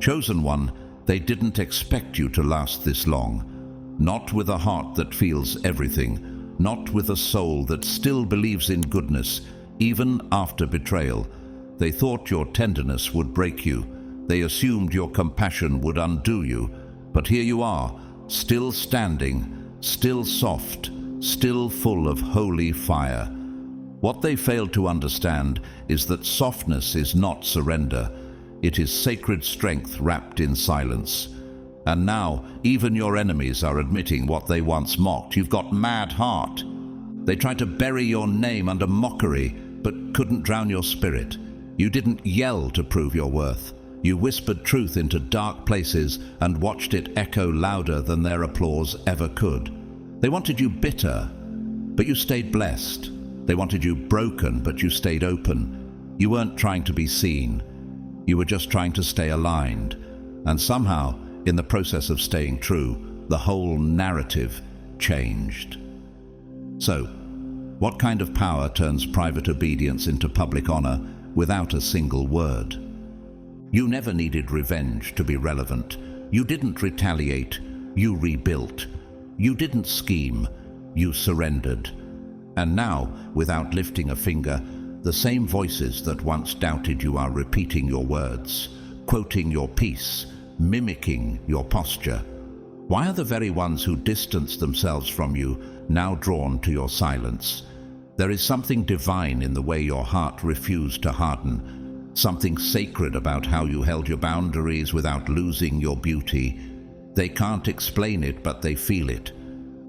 Chosen one, they didn't expect you to last this long. Not with a heart that feels everything, not with a soul that still believes in goodness, even after betrayal. They thought your tenderness would break you. They assumed your compassion would undo you. But here you are, still standing, still soft, still full of holy fire. What they failed to understand is that softness is not surrender. It is sacred strength wrapped in silence. And now, even your enemies are admitting what they once mocked. You've got mad heart. They tried to bury your name under mockery, but couldn't drown your spirit. You didn't yell to prove your worth. You whispered truth into dark places and watched it echo louder than their applause ever could. They wanted you bitter, but you stayed blessed. They wanted you broken, but you stayed open. You weren't trying to be seen. You were just trying to stay aligned. And somehow, in the process of staying true, the whole narrative changed. So, what kind of power turns private obedience into public honor without a single word? You never needed revenge to be relevant. You didn't retaliate. You rebuilt. You didn't scheme. You surrendered. And now, without lifting a finger, the same voices that once doubted you are repeating your words, quoting your peace, mimicking your posture. Why are the very ones who distanced themselves from you now drawn to your silence? There is something divine in the way your heart refused to harden, something sacred about how you held your boundaries without losing your beauty. They can't explain it, but they feel it.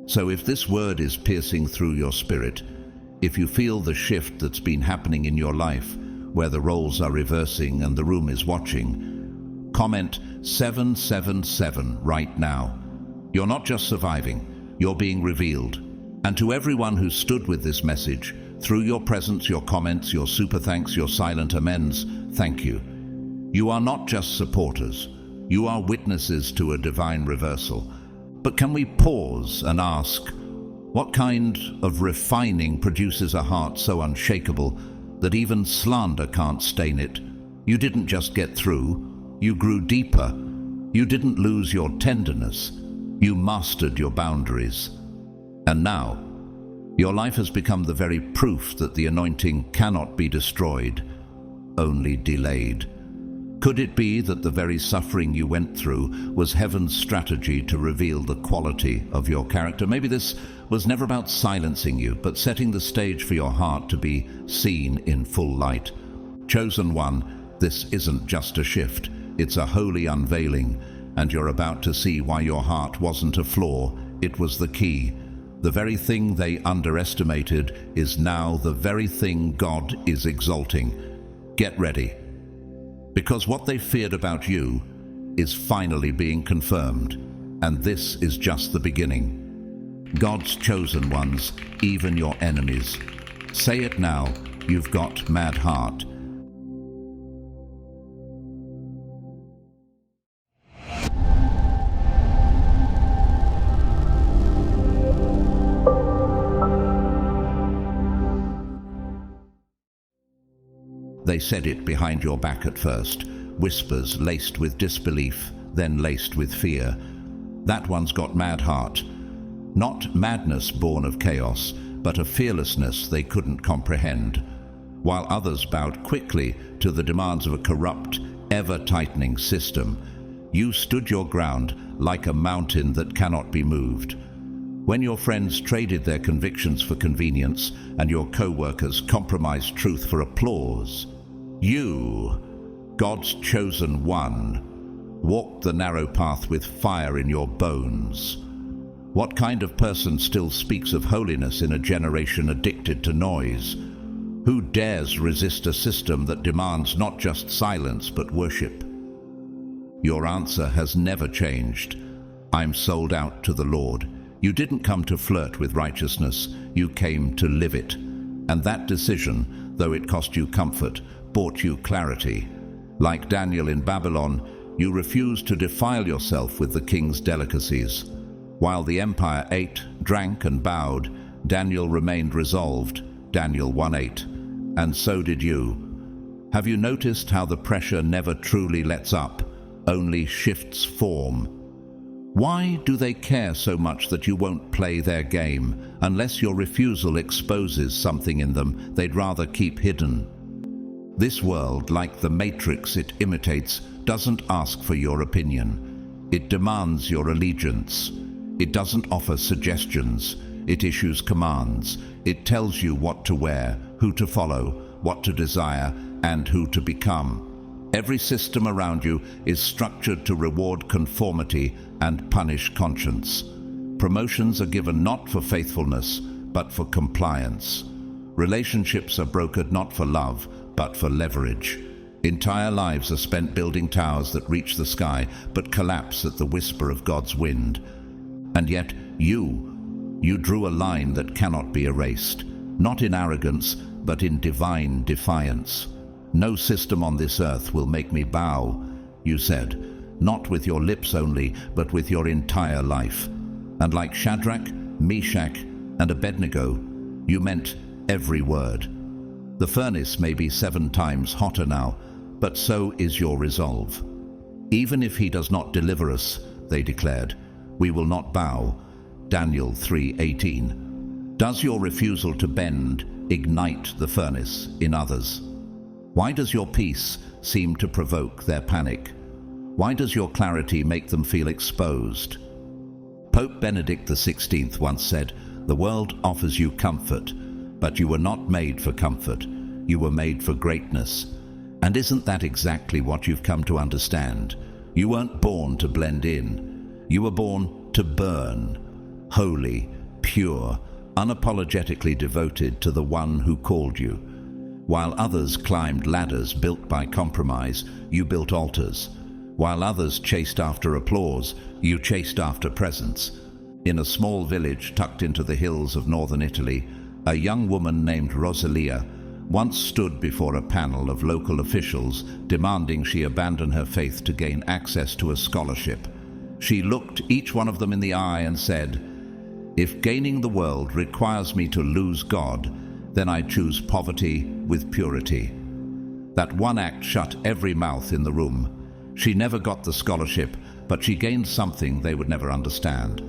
So if this word is piercing through your spirit, if you feel the shift that's been happening in your life, where the roles are reversing and the room is watching, comment 777 right now. You're not just surviving, you're being revealed. And to everyone who stood with this message, through your presence, your comments, your super thanks, your silent amens, thank you. You are not just supporters, you are witnesses to a divine reversal. But can we pause and ask, what kind of refining produces a heart so unshakable that even slander can't stain it? You didn't just get through, you grew deeper. You didn't lose your tenderness, you mastered your boundaries. And now, your life has become the very proof that the anointing cannot be destroyed, only delayed. Could it be that the very suffering you went through was heaven's strategy to reveal the quality of your character? Maybe this was never about silencing you, but setting the stage for your heart to be seen in full light. Chosen one, this isn't just a shift, it's a holy unveiling, and you're about to see why your heart wasn't a flaw, it was the key. The very thing they underestimated is now the very thing God is exalting. Get ready. Because what they feared about you is finally being confirmed, and this is just the beginning. God's chosen ones, even your enemies. Say it now, you've got mad heart. They said it behind your back at first, whispers laced with disbelief, then laced with fear. That one's got mad heart. Not madness born of chaos, but a fearlessness they couldn't comprehend. While others bowed quickly to the demands of a corrupt, ever-tightening system, you stood your ground like a mountain that cannot be moved. When your friends traded their convictions for convenience and your co-workers compromised truth for applause, you, God's chosen one, walked the narrow path with fire in your bones. What kind of person still speaks of holiness in a generation addicted to noise? Who dares resist a system that demands not just silence but worship? Your answer has never changed. I'm sold out to the Lord. You didn't come to flirt with righteousness, you came to live it. And that decision, though it cost you comfort, brought you clarity. Like Daniel in Babylon, you refused to defile yourself with the king's delicacies. While the empire ate, drank, and bowed, Daniel remained resolved, Daniel 1:8. And so did you. Have you noticed how the pressure never truly lets up, only shifts form. Why do they care so much that you won't play their game, unless your refusal exposes something in them they'd rather keep hidden? This world, like the matrix it imitates, doesn't ask for your opinion. It demands your allegiance. It doesn't offer suggestions. It issues commands. It tells you what to wear, who to follow, what to desire, and who to become. Every system around you is structured to reward conformity and punish conscience. Promotions are given not for faithfulness, but for compliance. Relationships are brokered not for love, but for leverage. Entire lives are spent building towers that reach the sky, but collapse at the whisper of God's wind. And yet you drew a line that cannot be erased, not in arrogance, but in divine defiance. No system on this earth will make me bow, you said, not with your lips only, but with your entire life. And like Shadrach, Meshach, and Abednego, you meant every word. The furnace may be 7 times hotter now, but so is your resolve. Even if he does not deliver us, they declared, we will not bow. Daniel 3:18. Does your refusal to bend ignite the furnace in others? Why does your peace seem to provoke their panic? Why does your clarity make them feel exposed? Pope Benedict XVI once said, "The world offers you comfort, but you were not made for comfort. You were made for greatness." And isn't that exactly what you've come to understand? You weren't born to blend in. You were born to burn, holy, pure, unapologetically devoted to the one who called you. While others climbed ladders built by compromise, you built altars. While others chased after applause, you chased after presence. In a small village tucked into the hills of northern Italy, a young woman named Rosalia once stood before a panel of local officials demanding she abandon her faith to gain access to a scholarship. She looked each one of them in the eye and said, "If gaining the world requires me to lose God, then I choose poverty with purity." That one act shut every mouth in the room. She never got the scholarship, but she gained something they would never understand: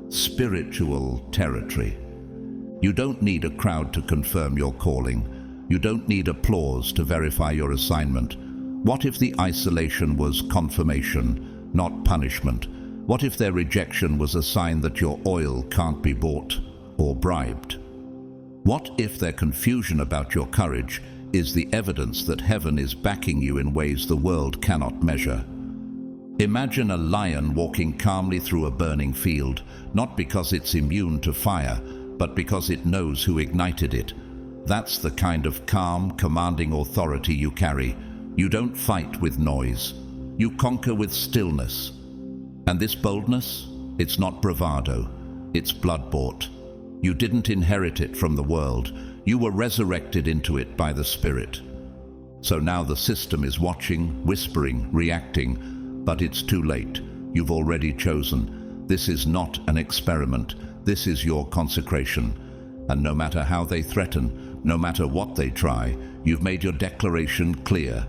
spiritual territory. You don't need a crowd to confirm your calling. You don't need applause to verify your assignment. What if the isolation was confirmation, not punishment? What if their rejection was a sign that your oil can't be bought or bribed? What if their confusion about your courage is the evidence that heaven is backing you in ways the world cannot measure? Imagine a lion walking calmly through a burning field, not because it's immune to fire, but because it knows who ignited it. That's the kind of calm, commanding authority you carry. You don't fight with noise. You conquer with stillness. And this boldness, it's not bravado, it's blood-bought. You didn't inherit it from the world. You were resurrected into it by the Spirit. So now the system is watching, whispering, reacting, but it's too late. You've already chosen. This is not an experiment. This is your consecration. And no matter how they threaten, no matter what they try, you've made your declaration clear.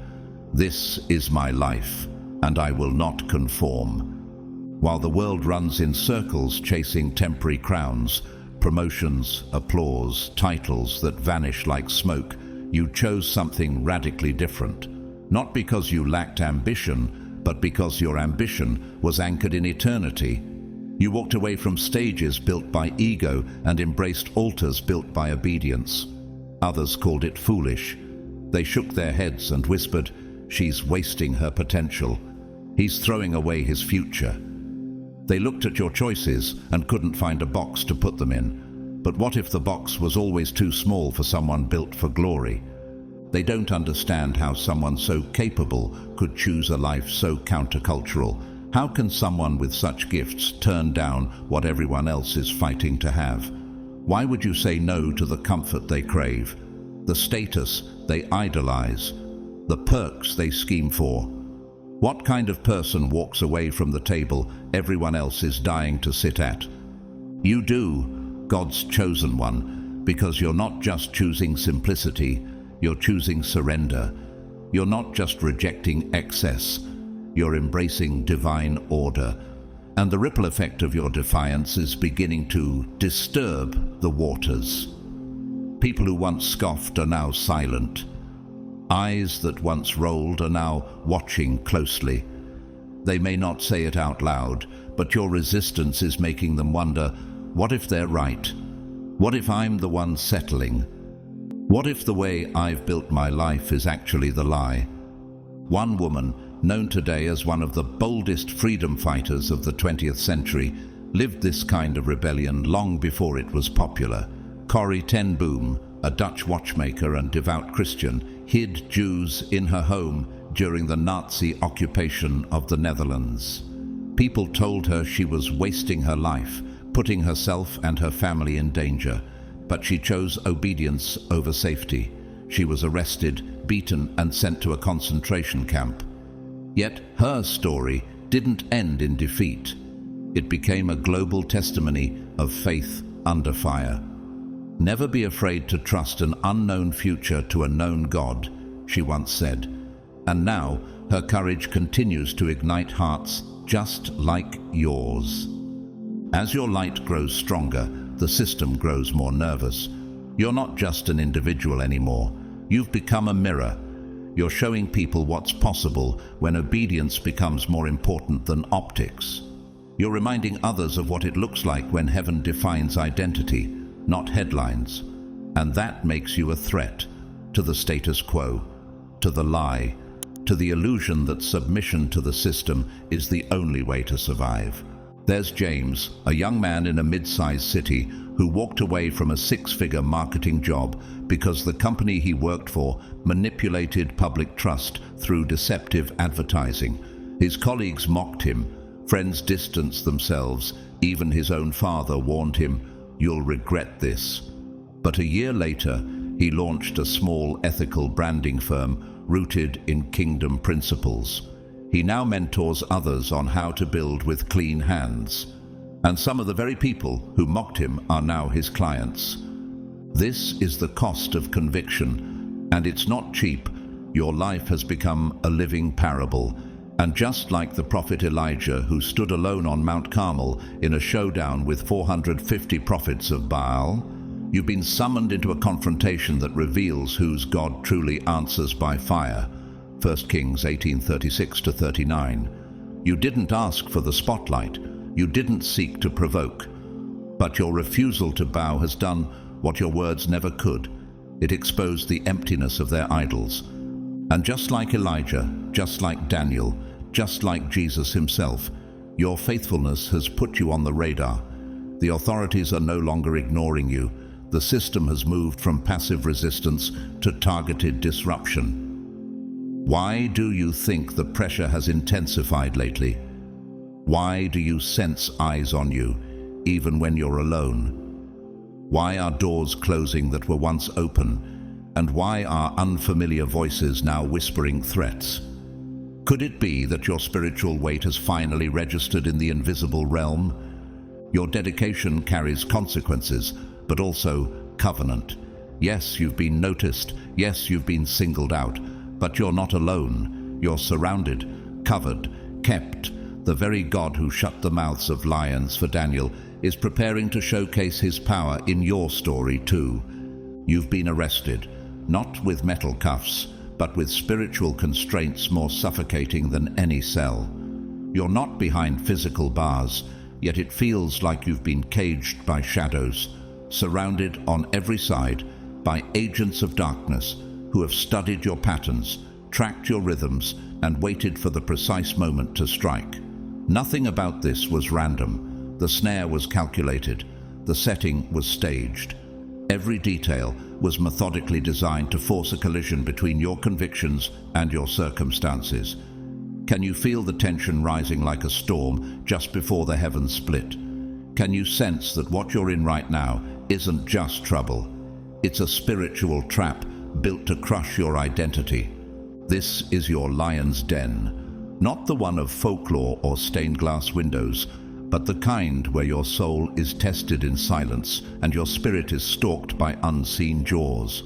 This is my life, and I will not conform. While the world runs in circles chasing temporary crowns, promotions, applause, titles that vanish like smoke, you chose something radically different. Not because you lacked ambition, but because your ambition was anchored in eternity. You walked away from stages built by ego and embraced altars built by obedience. Others called it foolish. They shook their heads and whispered, "She's wasting her potential. He's throwing away his future." They looked at your choices and couldn't find a box to put them in. But what if the box was always too small for someone built for glory? They don't understand how someone so capable could choose a life so countercultural. How can someone with such gifts turn down what everyone else is fighting to have? Why would you say no to the comfort they crave, the status they idolize, the perks they scheme for? What kind of person walks away from the table everyone else is dying to sit at? You do, God's chosen one, because you're not just choosing simplicity, you're choosing surrender. You're not just rejecting excess, You're embracing divine order, and the ripple effect of your defiance is beginning to disturb the waters. People who once scoffed are now silent. Eyes that once rolled are now watching closely. They may not say it out loud, but your resistance is making them wonder, what if they're right? What if I'm the one settling? What if the way I've built my life is actually the lie? One woman, known today as one of the boldest freedom fighters of the 20th century, lived this kind of rebellion long before it was popular. Corrie ten Boom, a Dutch watchmaker and devout Christian, hid Jews in her home during the Nazi occupation of the Netherlands. People told her she was wasting her life, putting herself and her family in danger, but she chose obedience over safety. She was arrested, beaten, and sent to a concentration camp. Yet her story didn't end in defeat. It became a global testimony of faith under fire. "Never be afraid to trust an unknown future to a known God," she once said. And now her courage continues to ignite hearts just like yours. As your light grows stronger, the system grows more nervous. You're not just an individual anymore. You've become a mirror. You're showing people what's possible when obedience becomes more important than optics. You're reminding others of what it looks like when heaven defines identity, not headlines. And that makes you a threat to the status quo, to the lie, to the illusion that submission to the system is the only way to survive. There's James, a young man in a mid-sized city who walked away from a six-figure marketing job because the company he worked for manipulated public trust through deceptive advertising. His colleagues mocked him, friends distanced themselves, even his own father warned him, "You'll regret this." But a year later, he launched a small ethical branding firm rooted in kingdom principles. He now mentors others on how to build with clean hands. And some of the very people who mocked him are now his clients. This is the cost of conviction, and it's not cheap. Your life has become a living parable. And just like the prophet Elijah, who stood alone on Mount Carmel in a showdown with 450 prophets of Baal, you've been summoned into a confrontation that reveals whose God truly answers by fire. 1 Kings 18:36-39. You didn't ask for the spotlight. You didn't seek to provoke. But your refusal to bow has done what your words never could. It exposed the emptiness of their idols. And just like Elijah, just like Daniel, just like Jesus himself, your faithfulness has put you on the radar. The authorities are no longer ignoring you. The system has moved from passive resistance to targeted disruption. Why do you think the pressure has intensified lately? Why do you sense eyes on you, even when you're alone? Why are doors closing that were once open? And why are unfamiliar voices now whispering threats? Could it be that your spiritual weight has finally registered in the invisible realm? Your dedication carries consequences, but also covenant. Yes, you've been noticed. Yes, you've been singled out. But you're not alone. You're surrounded, covered, kept. The very God who shut the mouths of lions for Daniel is preparing to showcase his power in your story too. You've been arrested, not with metal cuffs, but with spiritual constraints more suffocating than any cell. You're not behind physical bars, yet it feels like you've been caged by shadows, surrounded on every side by agents of darkness who have studied your patterns, tracked your rhythms, and waited for the precise moment to strike. Nothing about this was random. The snare was calculated. The setting was staged. Every detail was methodically designed to force a collision between your convictions and your circumstances. Can you feel the tension rising like a storm just before the heavens split? Can you sense that what you're in right now isn't just trouble? It's a spiritual trap built to crush your identity. This is your lion's den, not the one of folklore or stained glass windows, but the kind where your soul is tested in silence and your spirit is stalked by unseen jaws.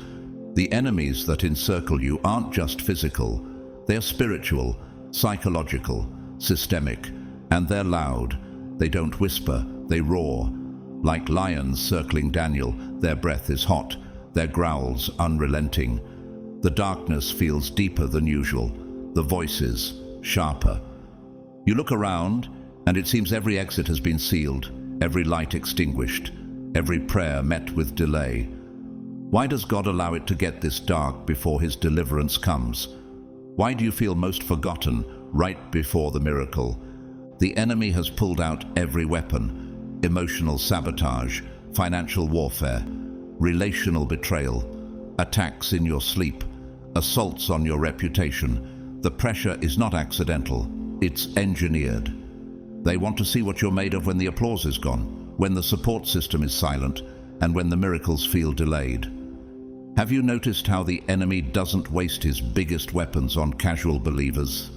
The enemies that encircle you aren't just physical, they're spiritual, psychological, systemic, and they're loud. They don't whisper, they roar. Like lions circling Daniel, their breath is hot, their growls unrelenting. The darkness feels deeper than usual, the voices sharper. You look around, and it seems every exit has been sealed, every light extinguished, every prayer met with delay. Why does God allow it to get this dark before His deliverance comes? Why do you feel most forgotten right before the miracle? The enemy has pulled out every weapon: emotional sabotage, financial warfare, relational betrayal, attacks in your sleep, assaults on your reputation. The pressure is not accidental, it's engineered. They want to see what you're made of when the applause is gone, when the support system is silent, and when the miracles feel delayed. Have you noticed how the enemy doesn't waste his biggest weapons on casual believers?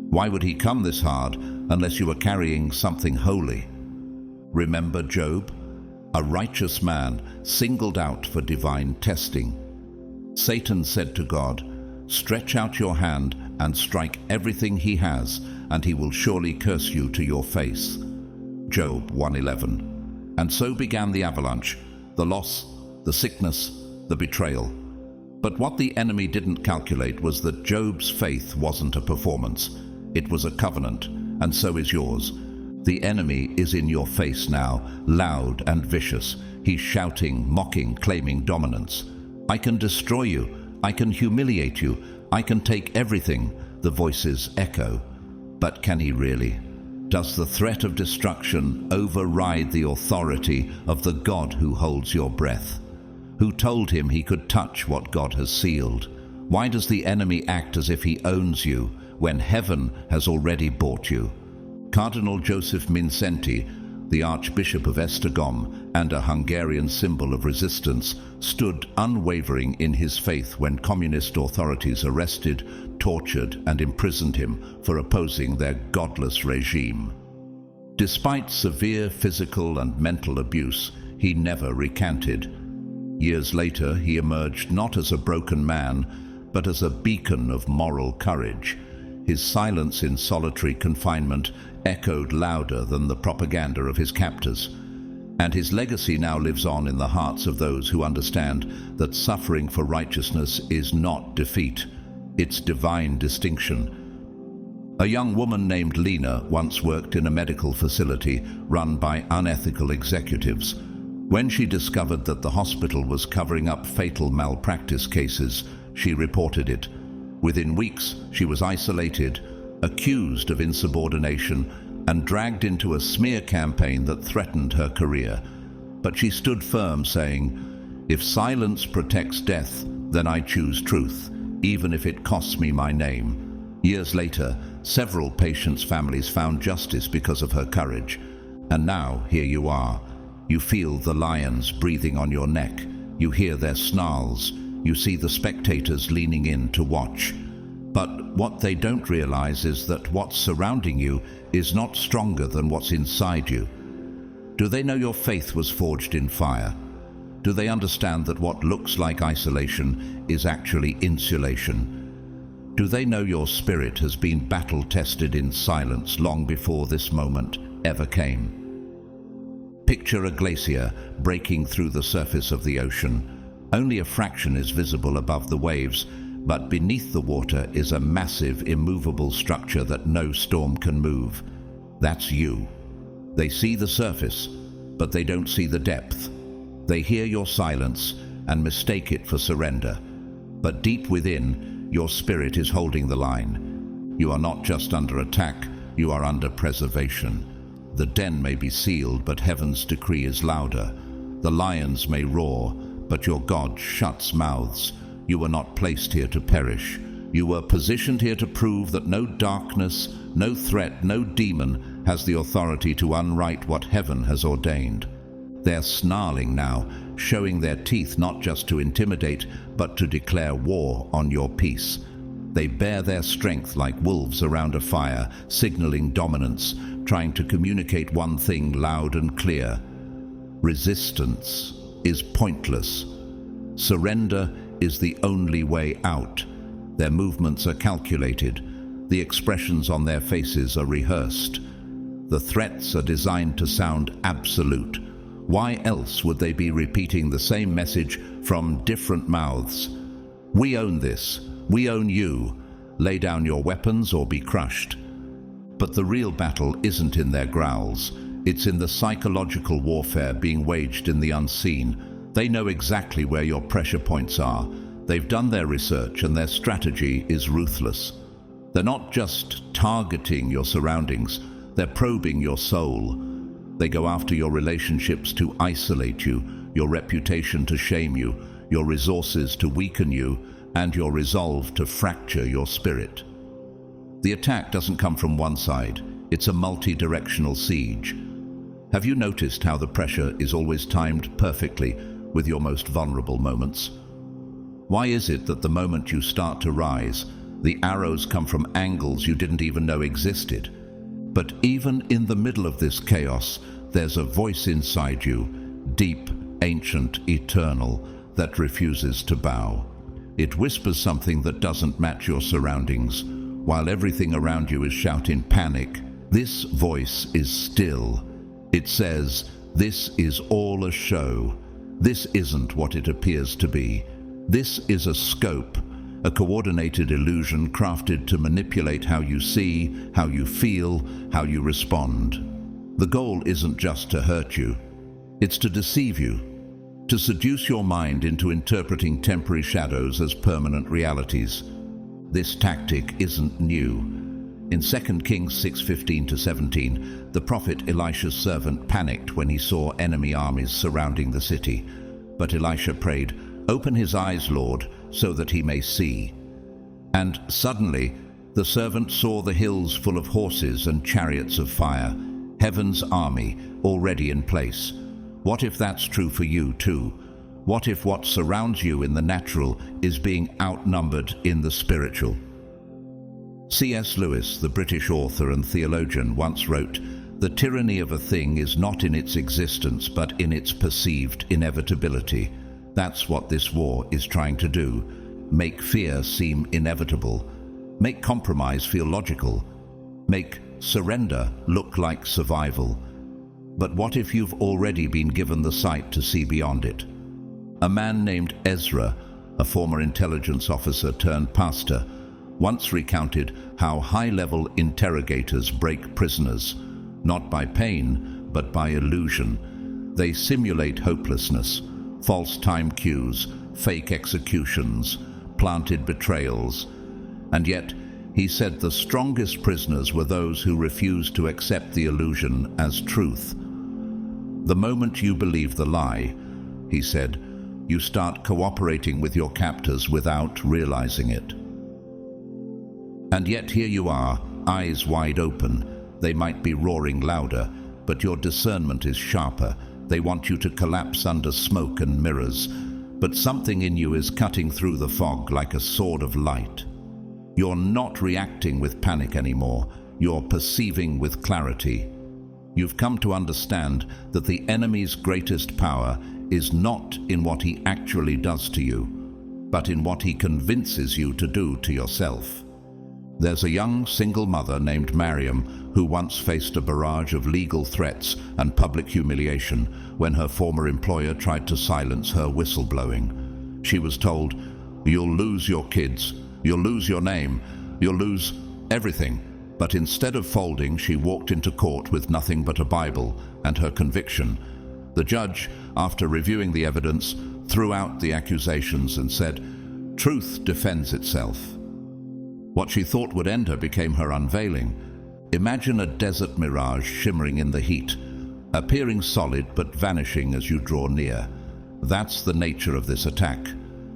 Why would he come this hard unless you were carrying something holy? Remember Job? A righteous man singled out for divine testing. Satan said to God, "Stretch out your hand and strike everything he has, and he will surely curse you to your face." Job 1:11. And so began the avalanche, the loss, the sickness, the betrayal. But what the enemy didn't calculate was that Job's faith wasn't a performance. It was a covenant, and so is yours. The enemy is in your face now, loud and vicious. He's shouting, mocking, claiming dominance. "I can destroy you. I can humiliate you. I can take everything," the voices echo. But can he really? Does the threat of destruction override the authority of the God who holds your breath? Who told him he could touch what God has sealed? Why does the enemy act as if he owns you when heaven has already bought you? Cardinal Joseph Mincenti, the Archbishop of Esztergom and a Hungarian symbol of resistance, stood unwavering in his faith when communist authorities arrested, tortured, and imprisoned him for opposing their godless regime. Despite severe physical and mental abuse, he never recanted. Years later, he emerged not as a broken man, but as a beacon of moral courage. His silence in solitary confinement echoed louder than the propaganda of his captors. And his legacy now lives on in the hearts of those who understand that suffering for righteousness is not defeat, it's divine distinction. A young woman named Lena once worked in a medical facility run by unethical executives. When she discovered that the hospital was covering up fatal malpractice cases, she reported it. Within weeks, she was isolated, accused of insubordination, and dragged into a smear campaign that threatened her career. But she stood firm, saying, "If silence protects death, then I choose truth, even if it costs me my name." Years later, several patients' families found justice because of her courage. And now, here you are. You feel the lions breathing on your neck. You hear their snarls. You see the spectators leaning in to watch. But what they don't realize is that what's surrounding you is not stronger than what's inside you. Do they know your faith was forged in fire? Do they understand that what looks like isolation is actually insulation? Do they know your spirit has been battle-tested in silence long before this moment ever came? Picture a glacier breaking through the surface of the ocean. Only a fraction is visible above the waves, but beneath the water is a massive, immovable structure that no storm can move. That's you. They see the surface, but they don't see the depth. They hear your silence and mistake it for surrender. But deep within, your spirit is holding the line. You are not just under attack, you are under preservation. The den may be sealed, but heaven's decree is louder. The lions may roar, but your God shuts mouths. You were not placed here to perish. You were positioned here to prove that no darkness, no threat, no demon has the authority to unwrite what heaven has ordained. They're snarling now, showing their teeth not just to intimidate, but to declare war on your peace. They bear their strength like wolves around a fire, signaling dominance, trying to communicate one thing loud and clear. Resistance is pointless. Surrender is the only way out. Their movements are calculated. The expressions on their faces are rehearsed. The threats are designed to sound absolute. Why else would they be repeating the same message from different mouths? We own this. We own you. Lay down your weapons or be crushed. But the real battle isn't in their growls. It's in the psychological warfare being waged in the unseen. They know exactly where your pressure points are. They've done their research and their strategy is ruthless. They're not just targeting your surroundings, they're probing your soul. They go after your relationships to isolate you, your reputation to shame you, your resources to weaken you, and your resolve to fracture your spirit. The attack doesn't come from one side, it's a multi-directional siege. Have you noticed how the pressure is always timed perfectly with your most vulnerable moments? Why is it that the moment you start to rise, the arrows come from angles you didn't even know existed? But even in the middle of this chaos, there's a voice inside you, deep, ancient, eternal, that refuses to bow. It whispers something that doesn't match your surroundings, while everything around you is shouting panic. This voice is still. It says, this is all a show. This isn't what it appears to be. This is a scope, a coordinated illusion crafted to manipulate how you see, how you feel, how you respond. The goal isn't just to hurt you. It's to deceive you, to seduce your mind into interpreting temporary shadows as permanent realities. This tactic isn't new. In 2 Kings 6:15-17, the prophet Elisha's servant panicked when he saw enemy armies surrounding the city. But Elisha prayed, "Open his eyes, Lord, so that he may see." And suddenly, the servant saw the hills full of horses and chariots of fire, heaven's army already in place. What if that's true for you too? What if what surrounds you in the natural is being outnumbered in the spiritual? C.S. Lewis, the British author and theologian, once wrote, "The tyranny of a thing is not in its existence, but in its perceived inevitability." That's what this war is trying to do. Make fear seem inevitable. Make compromise feel logical. Make surrender look like survival. But what if you've already been given the sight to see beyond it? A man named Ezra, a former intelligence officer turned pastor, once recounted how high-level interrogators break prisoners, not by pain, but by illusion. They simulate hopelessness, false time cues, fake executions, planted betrayals. And yet, he said the strongest prisoners were those who refused to accept the illusion as truth. The moment you believe the lie, he said, you start cooperating with your captors without realizing it. And yet here you are, eyes wide open. They might be roaring louder, but your discernment is sharper. They want you to collapse under smoke and mirrors, but something in you is cutting through the fog like a sword of light. You're not reacting with panic anymore. You're perceiving with clarity. You've come to understand that the enemy's greatest power is not in what he actually does to you, but in what he convinces you to do to yourself. There's a young single mother named Mariam who once faced a barrage of legal threats and public humiliation when her former employer tried to silence her whistleblowing. She was told, "You'll lose your kids, you'll lose your name, you'll lose everything." But instead of folding, she walked into court with nothing but a Bible and her conviction. The judge, after reviewing the evidence, threw out the accusations and said, "Truth defends itself." What she thought would end her became her unveiling. Imagine a desert mirage shimmering in the heat, appearing solid but vanishing as you draw near. That's the nature of this attack.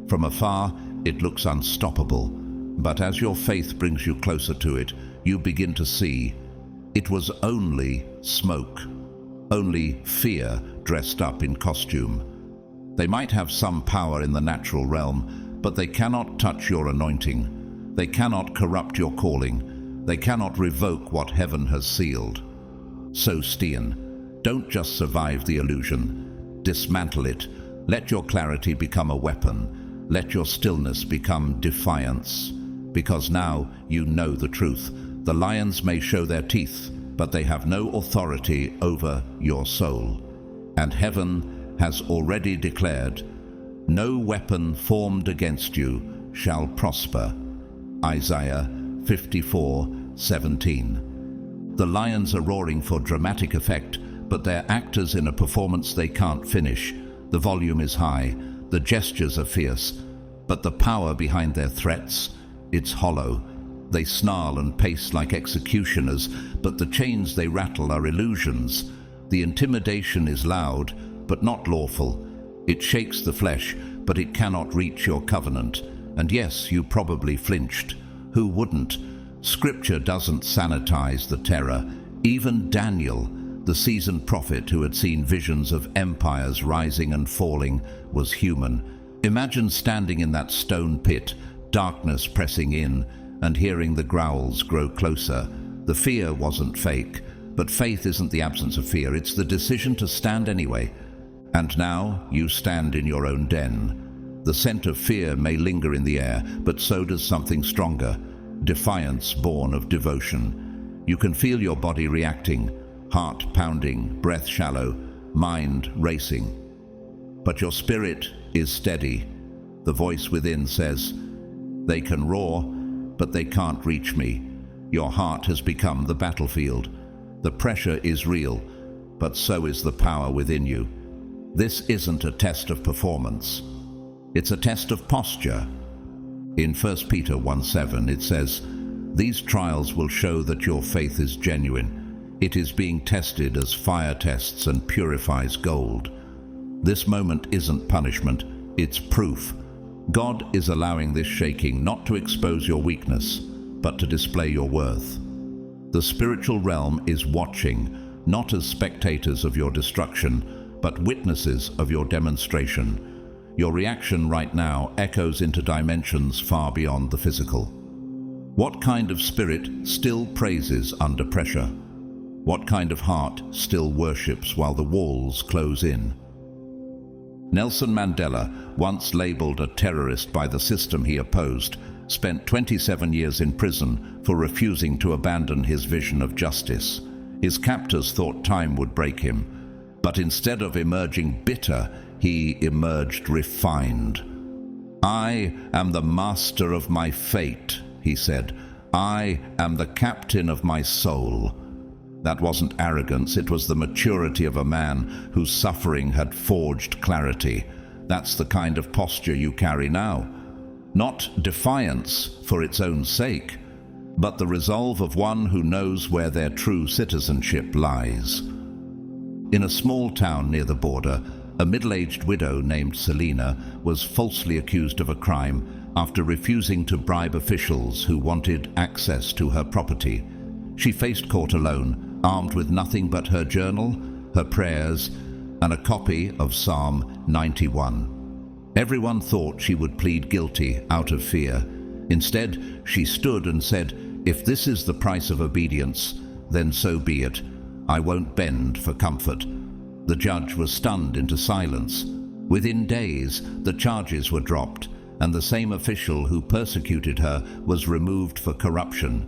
From afar, it looks unstoppable, but as your faith brings you closer to it, you begin to see it was only smoke, only fear dressed up in costume. They might have some power in the natural realm, but they cannot touch your anointing. They cannot corrupt your calling. They cannot revoke what heaven has sealed. So, Stian, don't just survive the illusion. Dismantle it. Let your clarity become a weapon. Let your stillness become defiance. because now you know the truth. The lions may show their teeth, but they have no authority over your soul. And heaven has already declared, no weapon formed against you shall prosper. Isaiah 54:17. The lions are roaring for dramatic effect, but they're actors in a performance they can't finish. The volume is high, the gestures are fierce, but the power behind their threats, it's hollow. They snarl and pace like executioners, but the chains they rattle are illusions. The intimidation is loud, but not lawful. It shakes the flesh, but it cannot reach your covenant. And yes, you probably flinched. Who wouldn't? Scripture doesn't sanitize the terror. Even Daniel, the seasoned prophet who had seen visions of empires rising and falling, was human. Imagine standing in that stone pit, darkness pressing in, and hearing the growls grow closer. The fear wasn't fake, but faith isn't the absence of fear, it's the decision to stand anyway. And now you stand in your own den. The scent of fear may linger in the air, but so does something stronger. Defiance born of devotion. You can feel your body reacting, heart pounding, breath shallow, mind racing. But your spirit is steady. The voice within says, they can roar, but they can't reach me. Your heart has become the battlefield. The pressure is real, but so is the power within you. This isn't a test of performance. It's a test of posture. In 1 Peter 1:7 it says, these trials will show that your faith is genuine. It is being tested as fire tests and purifies gold. This moment isn't punishment, it's proof. God is allowing this shaking not to expose your weakness, but to display your worth. The spiritual realm is watching, not as spectators of your destruction, but witnesses of your demonstration. Your reaction right now echoes into dimensions far beyond the physical. What kind of spirit still praises under pressure? What kind of heart still worships while the walls close in? Nelson Mandela, once labeled a terrorist by the system he opposed, spent 27 years in prison for refusing to abandon his vision of justice. His captors thought time would break him, but instead of emerging bitter, he emerged refined. I am the master of my fate, he said. I am the captain of my soul. That wasn't arrogance, it was the maturity of a man whose suffering had forged clarity. That's the kind of posture you carry now. Not defiance for its own sake, but the resolve of one who knows where their true citizenship lies. In a small town near the border, a middle-aged widow named Selina was falsely accused of a crime after refusing to bribe officials who wanted access to her property. She faced court alone, armed with nothing but her journal, her prayers, and a copy of Psalm 91. Everyone thought she would plead guilty out of fear. Instead, she stood and said, "If this is the price of obedience, then so be it. I won't bend for comfort." The judge was stunned into silence. Within days, the charges were dropped, and the same official who persecuted her was removed for corruption.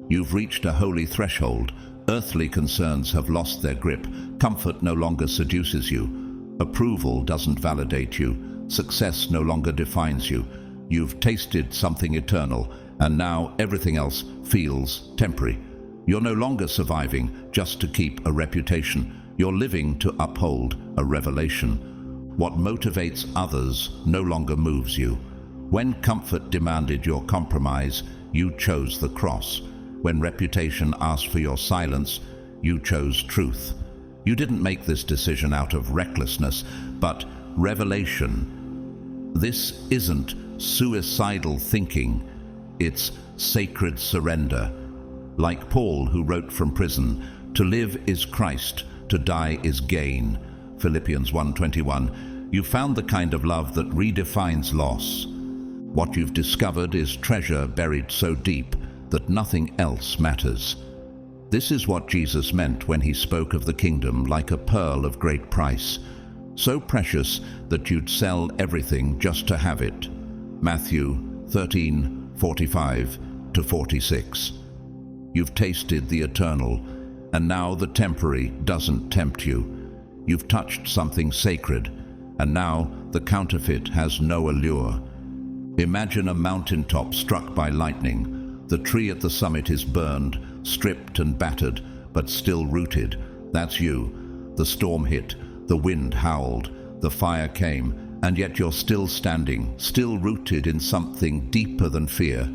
You've reached a holy threshold. Earthly concerns have lost their grip. Comfort no longer seduces you. Approval doesn't validate you. Success no longer defines you. You've tasted something eternal, and now everything else feels temporary. You're no longer surviving just to keep a reputation. You're living to uphold a revelation. What motivates others no longer moves you. When comfort demanded your compromise, you chose the cross. When reputation asked for your silence, you chose truth. You didn't make this decision out of recklessness, but revelation. This isn't suicidal thinking, it's sacred surrender. Like Paul, who wrote from prison, "To live is Christ, to die is gain." Philippians 1:21. You found the kind of love that redefines loss. What you've discovered is treasure buried so deep that nothing else matters. This is what Jesus meant when he spoke of the kingdom like a pearl of great price, so precious that you'd sell everything just to have it. Matthew 13, 45 to 46. You've tasted the eternal, and now the temporary doesn't tempt you. You've touched something sacred, and now the counterfeit has no allure. Imagine a mountaintop struck by lightning. The tree at the summit is burned, stripped and battered, but still rooted. That's you. The storm hit, the wind howled, the fire came, and yet you're still standing, still rooted in something deeper than fear,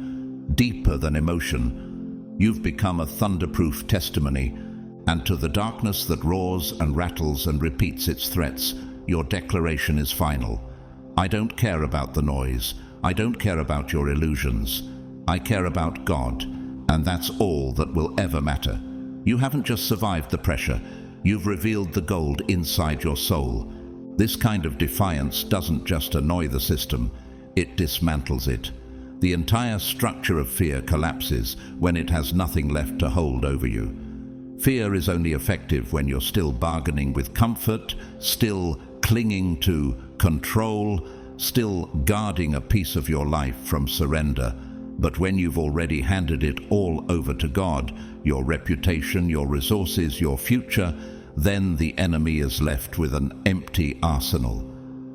deeper than emotion. You've become a thunderproof testimony, and to the darkness that roars and rattles and repeats its threats, your declaration is final. I don't care about the noise. I don't care about your illusions. I care about God, and that's all that will ever matter. You haven't just survived the pressure. You've revealed the gold inside your soul. This kind of defiance doesn't just annoy the system, it dismantles it. The entire structure of fear collapses when it has nothing left to hold over you. Fear is only effective when you're still bargaining with comfort, still clinging to control, still guarding a piece of your life from surrender. But when you've already handed it all over to God, your reputation, your resources, your future, then the enemy is left with an empty arsenal.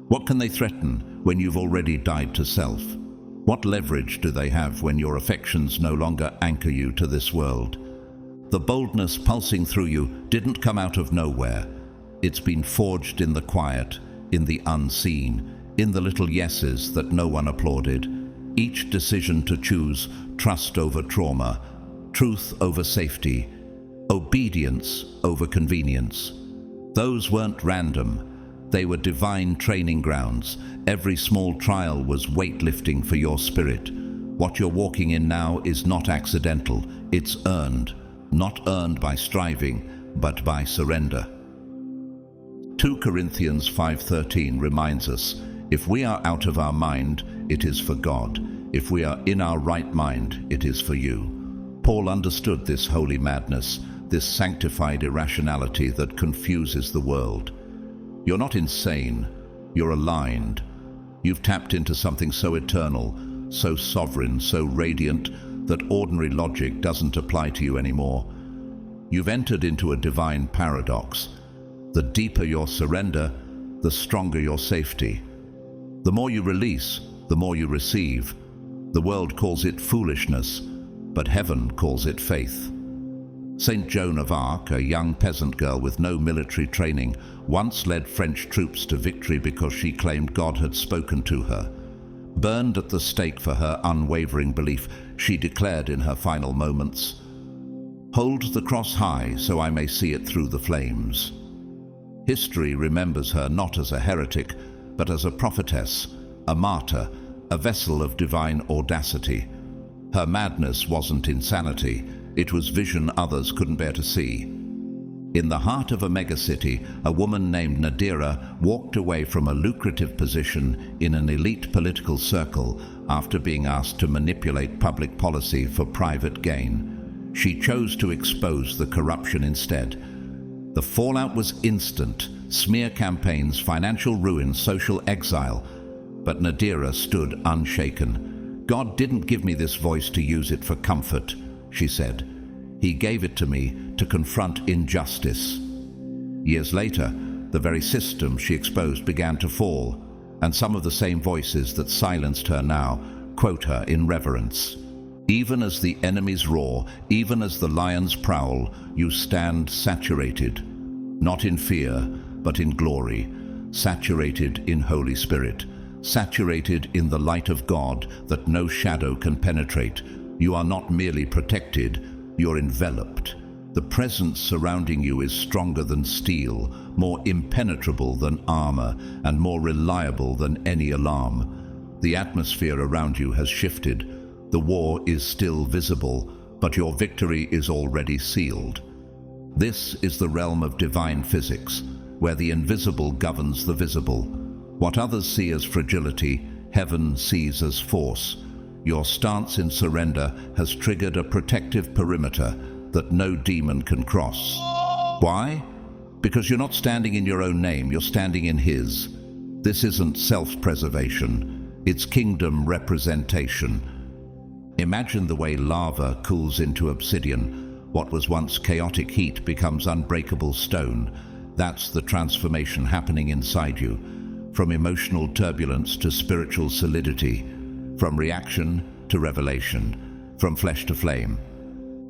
What can they threaten when you've already died to self? What leverage do they have when your affections no longer anchor you to this world? The boldness pulsing through you didn't come out of nowhere. It's been forged in the quiet, in the unseen, in the little yeses that no one applauded. Each decision to choose trust over trauma, truth over safety, obedience over convenience. Those weren't random. They were divine training grounds. Every small trial was weightlifting for your spirit. What you're walking in now is not accidental. It's earned. Not earned by striving, but by surrender. 2 Corinthians 5:13 reminds us, if we are out of our mind, it is for God. If we are in our right mind, it is for you. Paul understood this holy madness, this sanctified irrationality that confuses the world. You're not insane, you're aligned. You've tapped into something so eternal, so sovereign, so radiant, that ordinary logic doesn't apply to you anymore. You've entered into a divine paradox. The deeper your surrender, the stronger your safety. The more you release, the more you receive. The world calls it foolishness, but heaven calls it faith. Saint Joan of Arc, a young peasant girl with no military training, once led French troops to victory because she claimed God had spoken to her. Burned at the stake for her unwavering belief, she declared in her final moments, "Hold the cross high so I may see it through the flames." History remembers her not as a heretic, but as a prophetess, a martyr, a vessel of divine audacity. Her madness wasn't insanity, it was vision others couldn't bear to see. In the heart of a megacity, a woman named Nadira walked away from a lucrative position in an elite political circle after being asked to manipulate public policy for private gain. She chose to expose the corruption instead. The fallout was instant: smear campaigns, financial ruin, social exile. But Nadira stood unshaken. "God didn't give me this voice to use it for comfort," she said. "He gave it to me to confront injustice." Years later, the very system she exposed began to fall, and some of the same voices that silenced her now quote her in reverence. "Even as the enemies roar, even as the lions prowl, you stand saturated, not in fear, but in glory, saturated in Holy Spirit, saturated in the light of God that no shadow can penetrate. You are not merely protected, you're enveloped. The presence surrounding you is stronger than steel, more impenetrable than armor, and more reliable than any alarm. The atmosphere around you has shifted. The war is still visible, but your victory is already sealed." This is the realm of divine physics, where the invisible governs the visible. What others see as fragility, heaven sees as force. Your stance in surrender has triggered a protective perimeter that no demon can cross. Why? Because you're not standing in your own name, you're standing in His. This isn't self-preservation, it's kingdom representation. Imagine the way lava cools into obsidian. What was once chaotic heat becomes unbreakable stone. That's the transformation happening inside you. From emotional turbulence to spiritual solidity, from reaction to revelation, from flesh to flame.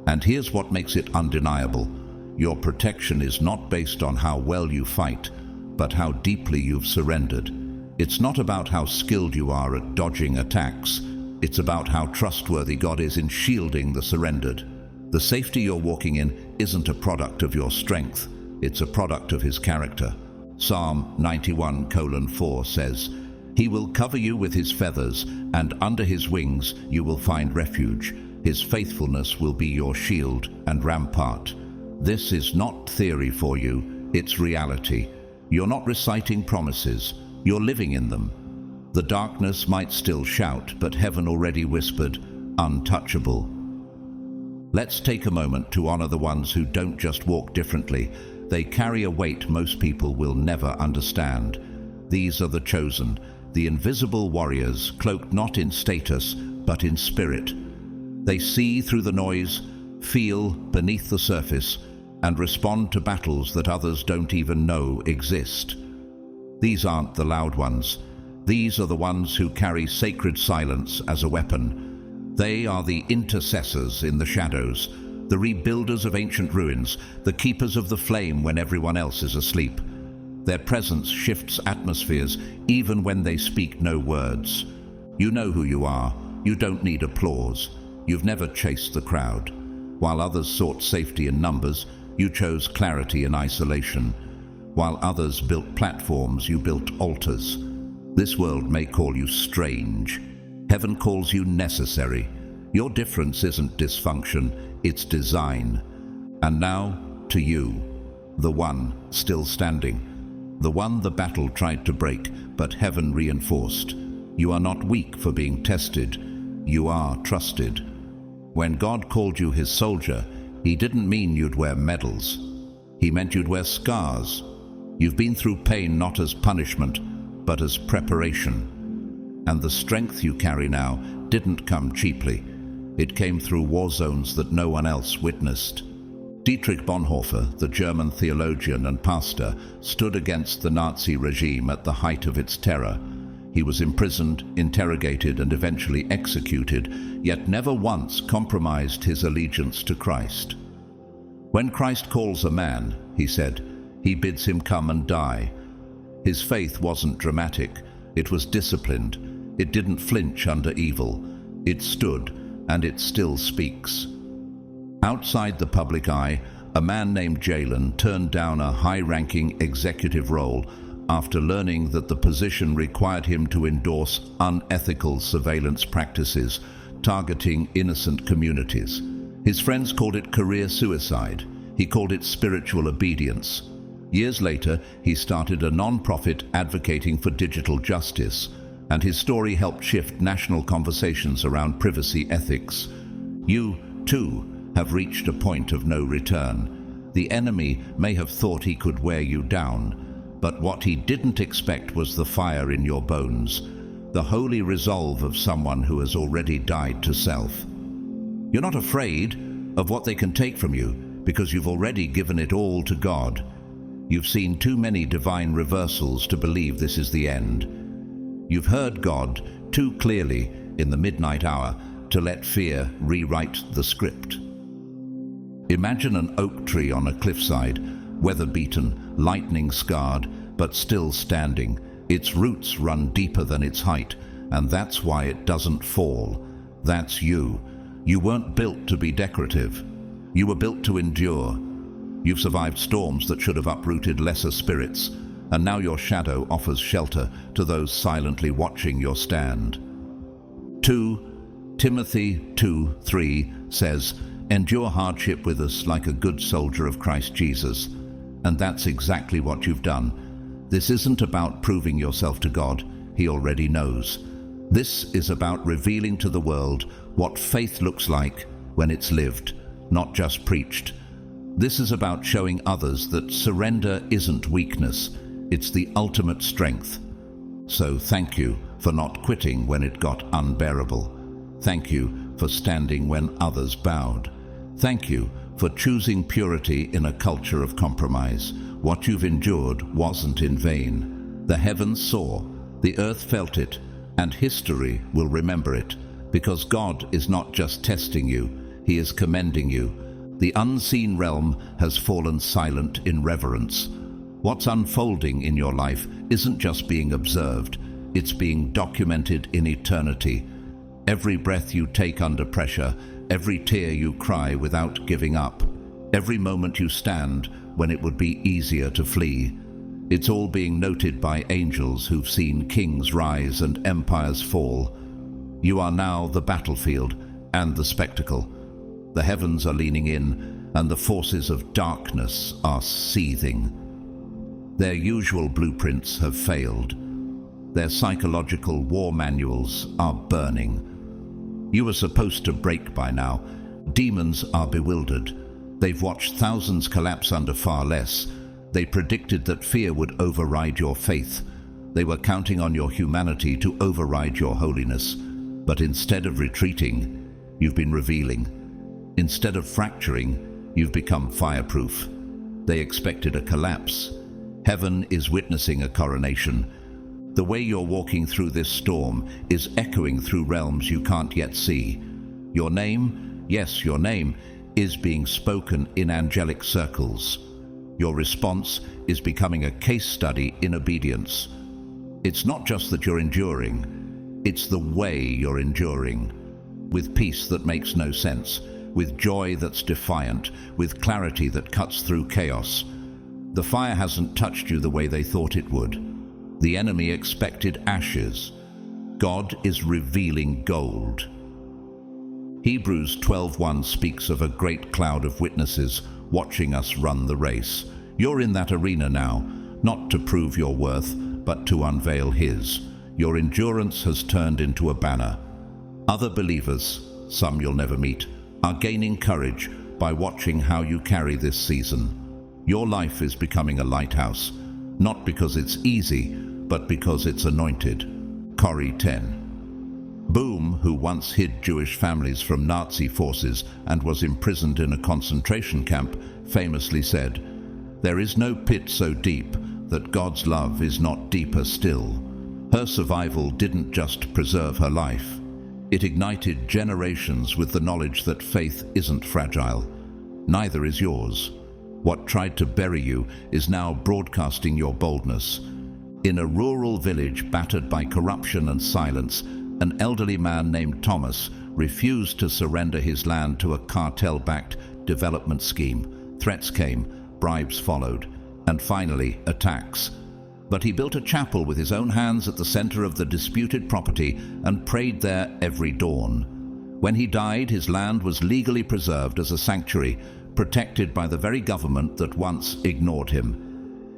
And here's what makes it undeniable. Your protection is not based on how well you fight, but how deeply you've surrendered. It's not about how skilled you are at dodging attacks. It's about how trustworthy God is in shielding the surrendered. The safety you're walking in isn't a product of your strength. It's a product of His character. Psalm 91:4 says, "He will cover you with His feathers, and under His wings you will find refuge. His faithfulness will be your shield and rampart." This is not theory for you, it's reality. You're not reciting promises, you're living in them. The darkness might still shout, but heaven already whispered, "Untouchable." Let's take a moment to honor the ones who don't just walk differently. They carry a weight most people will never understand. These are the chosen, the invisible warriors, cloaked not in status, but in spirit. They see through the noise, feel beneath the surface, and respond to battles that others don't even know exist. These aren't the loud ones. These are the ones who carry sacred silence as a weapon. They are the intercessors in the shadows, the rebuilders of ancient ruins, the keepers of the flame when everyone else is asleep. Their presence shifts atmospheres even when they speak no words. You know who you are. You don't need applause. You've never chased the crowd. While others sought safety in numbers, you chose clarity in isolation. While others built platforms, you built altars. This world may call you strange. Heaven calls you necessary. Your difference isn't dysfunction, it's design. And now, to you, the one still standing, the one the battle tried to break, but heaven reinforced. You are not weak for being tested, you are trusted. When God called you His soldier, He didn't mean you'd wear medals. He meant you'd wear scars. You've been through pain not as punishment, but as preparation. And the strength you carry now didn't come cheaply. It came through war zones that no one else witnessed. Dietrich Bonhoeffer, the German theologian and pastor, stood against the Nazi regime at the height of its terror. He was imprisoned, interrogated, and eventually executed, yet never once compromised his allegiance to Christ. When Christ calls a man, he said, He bids him come and die. His faith wasn't dramatic, it was disciplined. It didn't flinch under evil. It stood, and it still speaks. Outside the public eye, a man named Jalen turned down a high-ranking executive role after learning that the position required him to endorse unethical surveillance practices targeting innocent communities. His friends called it career suicide. He called it spiritual obedience. Years later, he started a non-profit advocating for digital justice, and his story helped shift national conversations around privacy ethics. You, too, have reached a point of no return. The enemy may have thought he could wear you down, but what he didn't expect was the fire in your bones, the holy resolve of someone who has already died to self. You're not afraid of what they can take from you because you've already given it all to God. You've seen too many divine reversals to believe this is the end. You've heard God too clearly in the midnight hour to let fear rewrite the script. Imagine an oak tree on a cliffside, weather-beaten, lightning-scarred, but still standing. Its roots run deeper than its height, and that's why it doesn't fall. That's you. You weren't built to be decorative. You were built to endure. You've survived storms that should have uprooted lesser spirits, and now your shadow offers shelter to those silently watching your stand. 2 Timothy 2:3 says, "Endure hardship with us like a good soldier of Christ Jesus." And that's exactly what you've done. This isn't about proving yourself to God. He already knows. This is about revealing to the world what faith looks like when it's lived, not just preached. This is about showing others that surrender isn't weakness, it's the ultimate strength. So thank you for not quitting when it got unbearable. Thank you for standing when others bowed. Thank you for choosing purity in a culture of compromise. What you've endured wasn't in vain. The heavens saw, the earth felt it, and history will remember it, because God is not just testing you, He is commending you. The unseen realm has fallen silent in reverence. What's unfolding in your life isn't just being observed, it's being documented in eternity. Every breath you take under pressure, every tear you cry without giving up, every moment you stand when it would be easier to flee, it's all being noted by angels who've seen kings rise and empires fall. You are now the battlefield and the spectacle. The heavens are leaning in, and the forces of darkness are seething. Their usual blueprints have failed. Their psychological war manuals are burning. You were supposed to break by now. Demons are bewildered. They've watched thousands collapse under far less. They predicted that fear would override your faith. They were counting on your humanity to override your holiness. But instead of retreating, you've been revealing. Instead of fracturing, you've become fireproof. They expected a collapse. Heaven is witnessing a coronation. The way you're walking through this storm is echoing through realms you can't yet see. Your name, yes, your name, is being spoken in angelic circles. Your response is becoming a case study in obedience. It's not just that you're enduring, it's the way you're enduring. With peace that makes no sense, with joy that's defiant, with clarity that cuts through chaos. The fire hasn't touched you the way they thought it would. The enemy expected ashes. God is revealing gold. Hebrews 12:1 speaks of a great cloud of witnesses watching us run the race. You're in that arena now, not to prove your worth, but to unveil His. Your endurance has turned into a banner. Other believers, some you'll never meet, are gaining courage by watching how you carry this season. Your life is becoming a lighthouse, not because it's easy, but because it's anointed. Corrie 10. Boom, who once hid Jewish families from Nazi forces and was imprisoned in a concentration camp, famously said, "There is no pit so deep that God's love is not deeper still." Her survival didn't just preserve her life. It ignited generations with the knowledge that faith isn't fragile. Neither is yours. What tried to bury you is now broadcasting your boldness. In a rural village battered by corruption and silence, an elderly man named Thomas refused to surrender his land to a cartel-backed development scheme. Threats came, bribes followed, and finally attacks. But he built a chapel with his own hands at the center of the disputed property and prayed there every dawn. When he died, his land was legally preserved as a sanctuary, protected by the very government that once ignored him.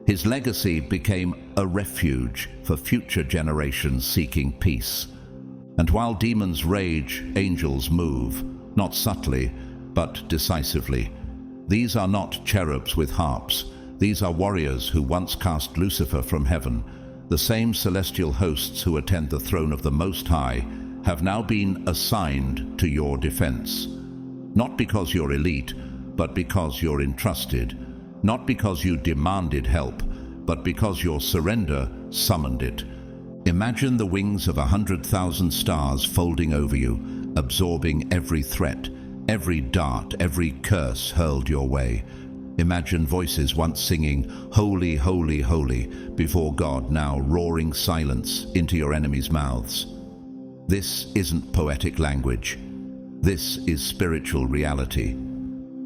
His legacy became a refuge for future generations seeking peace. And while demons rage, angels move, not subtly, but decisively. These are not cherubs with harps. These are warriors who once cast Lucifer from heaven. The same celestial hosts who attend the throne of the Most High have now been assigned to your defense. Not because you're elite, but because you're entrusted. Not because you demanded help, but because your surrender summoned it. Imagine the wings of 100,000 stars folding over you, absorbing every threat, every dart, every curse hurled your way. Imagine voices once singing, "Holy, holy, holy," before God, now roaring silence into your enemies' mouths. This isn't poetic language. This is spiritual reality.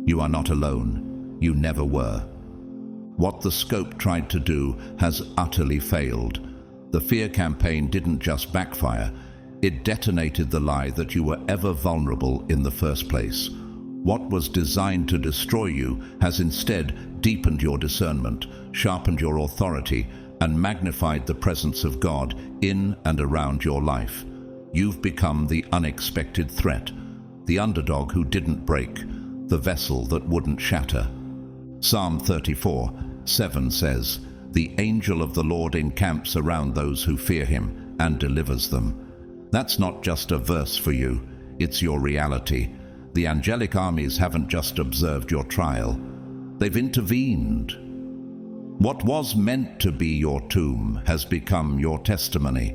You are not alone. You never were. What the scope tried to do has utterly failed. The fear campaign didn't just backfire. It detonated the lie that you were ever vulnerable in the first place. What was designed to destroy you has instead deepened your discernment, sharpened your authority, and magnified the presence of God in and around your life. You've become the unexpected threat, the underdog who didn't break, the vessel that wouldn't shatter. Psalm 34:7 says, "The angel of the Lord encamps around those who fear him and delivers them." That's not just a verse for you. it's your reality. The angelic armies haven't just observed your trial, they've intervened. What was meant to be your tomb has become your testimony.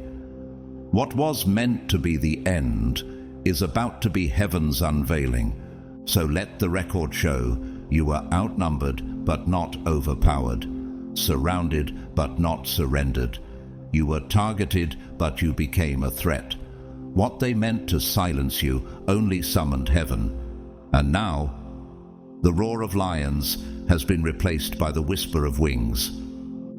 What was meant to be the end is about to be heaven's unveiling. So let the record show you were outnumbered but not overpowered, surrounded but not surrendered. You were targeted but you became a threat. What they meant to silence you only summoned heaven. And now, the roar of lions has been replaced by the whisper of wings.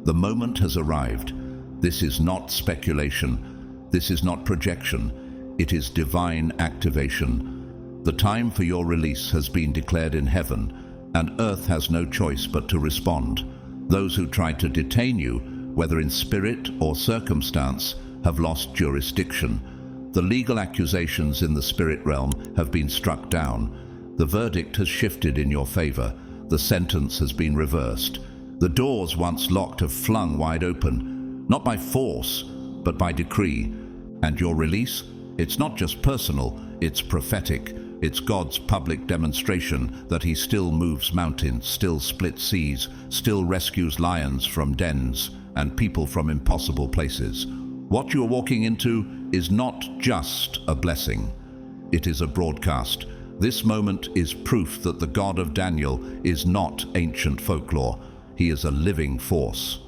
The moment has arrived. This is not speculation. This is not projection. It is divine activation. The time for your release has been declared in heaven, and earth has no choice but to respond. Those who tried to detain you, whether in spirit or circumstance, have lost jurisdiction. The legal accusations in the spirit realm have been struck down. The verdict has shifted in your favor. The sentence has been reversed. The doors once locked have flung wide open, not by force, but by decree. And your release? It's not just personal, it's prophetic. It's God's public demonstration that He still moves mountains, still splits seas, still rescues lions from dens and people from impossible places. What you're walking into is not just a blessing. It is a broadcast. This moment is proof that the God of Daniel is not ancient folklore. He is a living force.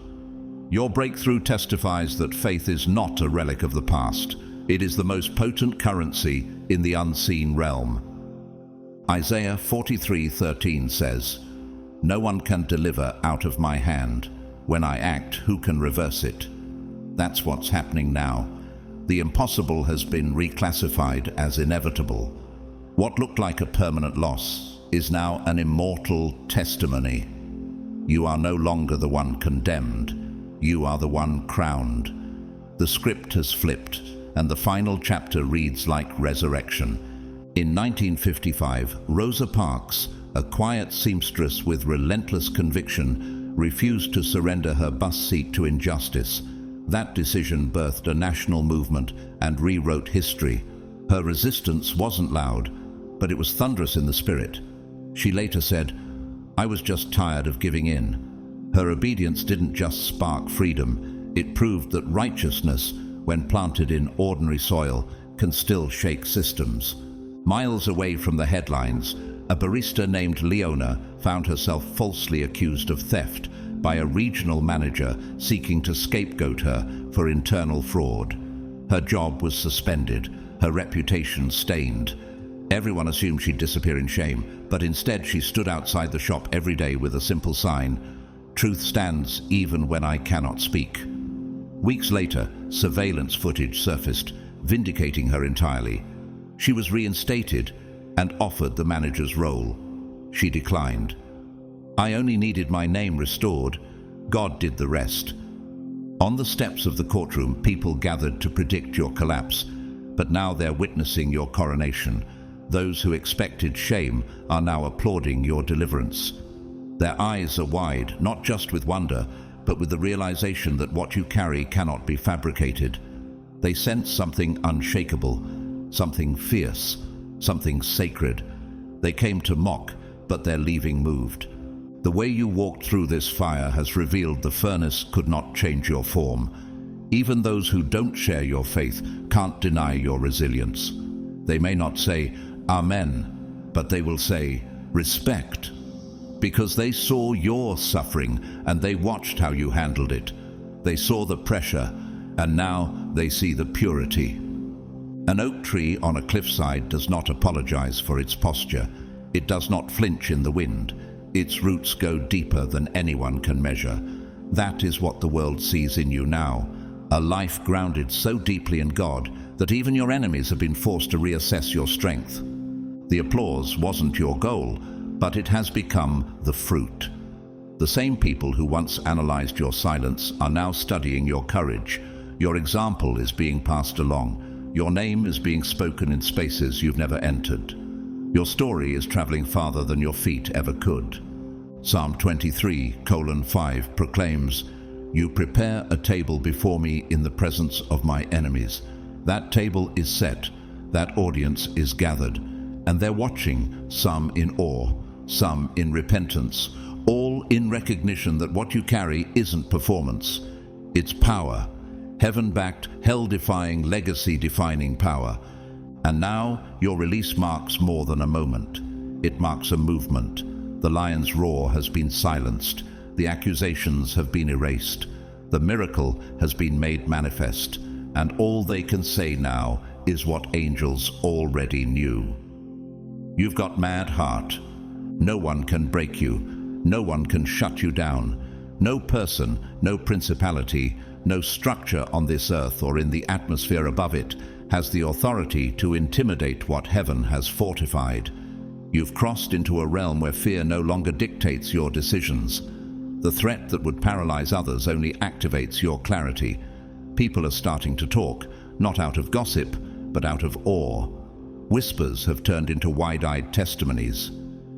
Your breakthrough testifies that faith is not a relic of the past. It is the most potent currency in the unseen realm. Isaiah 43:13 says, "No one can deliver out of my hand. When I act, who can reverse it?" That's what's happening now. The impossible has been reclassified as inevitable. What looked like a permanent loss is now an immortal testimony. You are no longer the one condemned. You are the one crowned. The script has flipped, and the final chapter reads like resurrection. In 1955, Rosa Parks, a quiet seamstress with relentless conviction, refused to surrender her bus seat to injustice. That decision birthed a national movement and rewrote history. Her resistance wasn't loud, but it was thunderous in the spirit. She later said, "I was just tired of giving in." Her obedience didn't just spark freedom, it proved that righteousness, when planted in ordinary soil, can still shake systems. Miles away from the headlines, a barista named Leona found herself falsely accused of theft by a regional manager seeking to scapegoat her for internal fraud. Her job was suspended, her reputation stained. Everyone assumed she'd disappear in shame, but instead she stood outside the shop every day with a simple sign, "Truth stands even when I cannot speak." Weeks later, surveillance footage surfaced, vindicating her entirely. She was reinstated and offered the manager's role. She declined. "I only needed my name restored. God did the rest." On the steps of the courtroom, people gathered to predict your collapse, but now they're witnessing your coronation. Those who expected shame are now applauding your deliverance. Their eyes are wide, not just with wonder, but with the realization that what you carry cannot be fabricated. They sense something unshakable, something fierce, something sacred. They came to mock, but they're leaving moved. The way you walked through this fire has revealed the furnace could not change your form. Even those who don't share your faith can't deny your resilience. They may not say, "Amen," but they will say, "Respect," because they saw your suffering and they watched how you handled it. They saw the pressure, and now they see the purity. An oak tree on a cliffside does not apologize for its posture. It does not flinch in the wind. Its roots go deeper than anyone can measure. That is what the world sees in you now, a life grounded so deeply in God that even your enemies have been forced to reassess your strength. The applause wasn't your goal, but it has become the fruit. The same people who once analyzed your silence are now studying your courage. Your example is being passed along. Your name is being spoken in spaces you've never entered. Your story is traveling farther than your feet ever could. Psalm 23:5 proclaims, "You prepare a table before me in the presence of my enemies." That table is set. that audience is gathered, and they're watching, some in awe, some in repentance, all in recognition that what you carry isn't performance. It's power, heaven-backed, hell-defying, legacy-defining power. And now your release marks more than a moment. It marks a movement. The lion's roar has been silenced. The accusations have been erased. The miracle has been made manifest. And all they can say now is what angels already knew. You've got mad heart. No one can break you. No one can shut you down. No person, no principality, no structure on this earth or in the atmosphere above it has the authority to intimidate what heaven has fortified. You've crossed into a realm where fear no longer dictates your decisions. The threat that would paralyze others only activates your clarity. People are starting to talk, not out of gossip, but out of awe. Whispers have turned into wide-eyed testimonies.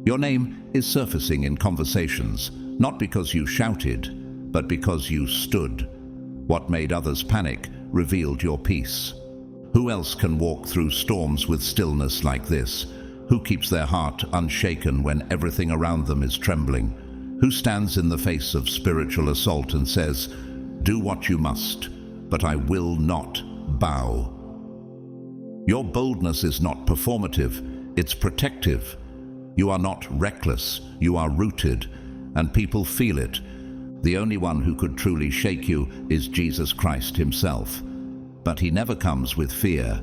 Your name is surfacing in conversations, not because you shouted, but because you stood. What made others panic revealed your peace. Who else can walk through storms with stillness like this? Who keeps their heart unshaken when everything around them is trembling? Who stands in the face of spiritual assault and says, "Do what you must, but I will not bow"? Your boldness is not performative, it's protective. You are not reckless, you are rooted, and people feel it. The only one who could truly shake you is Jesus Christ himself. But he never comes with fear.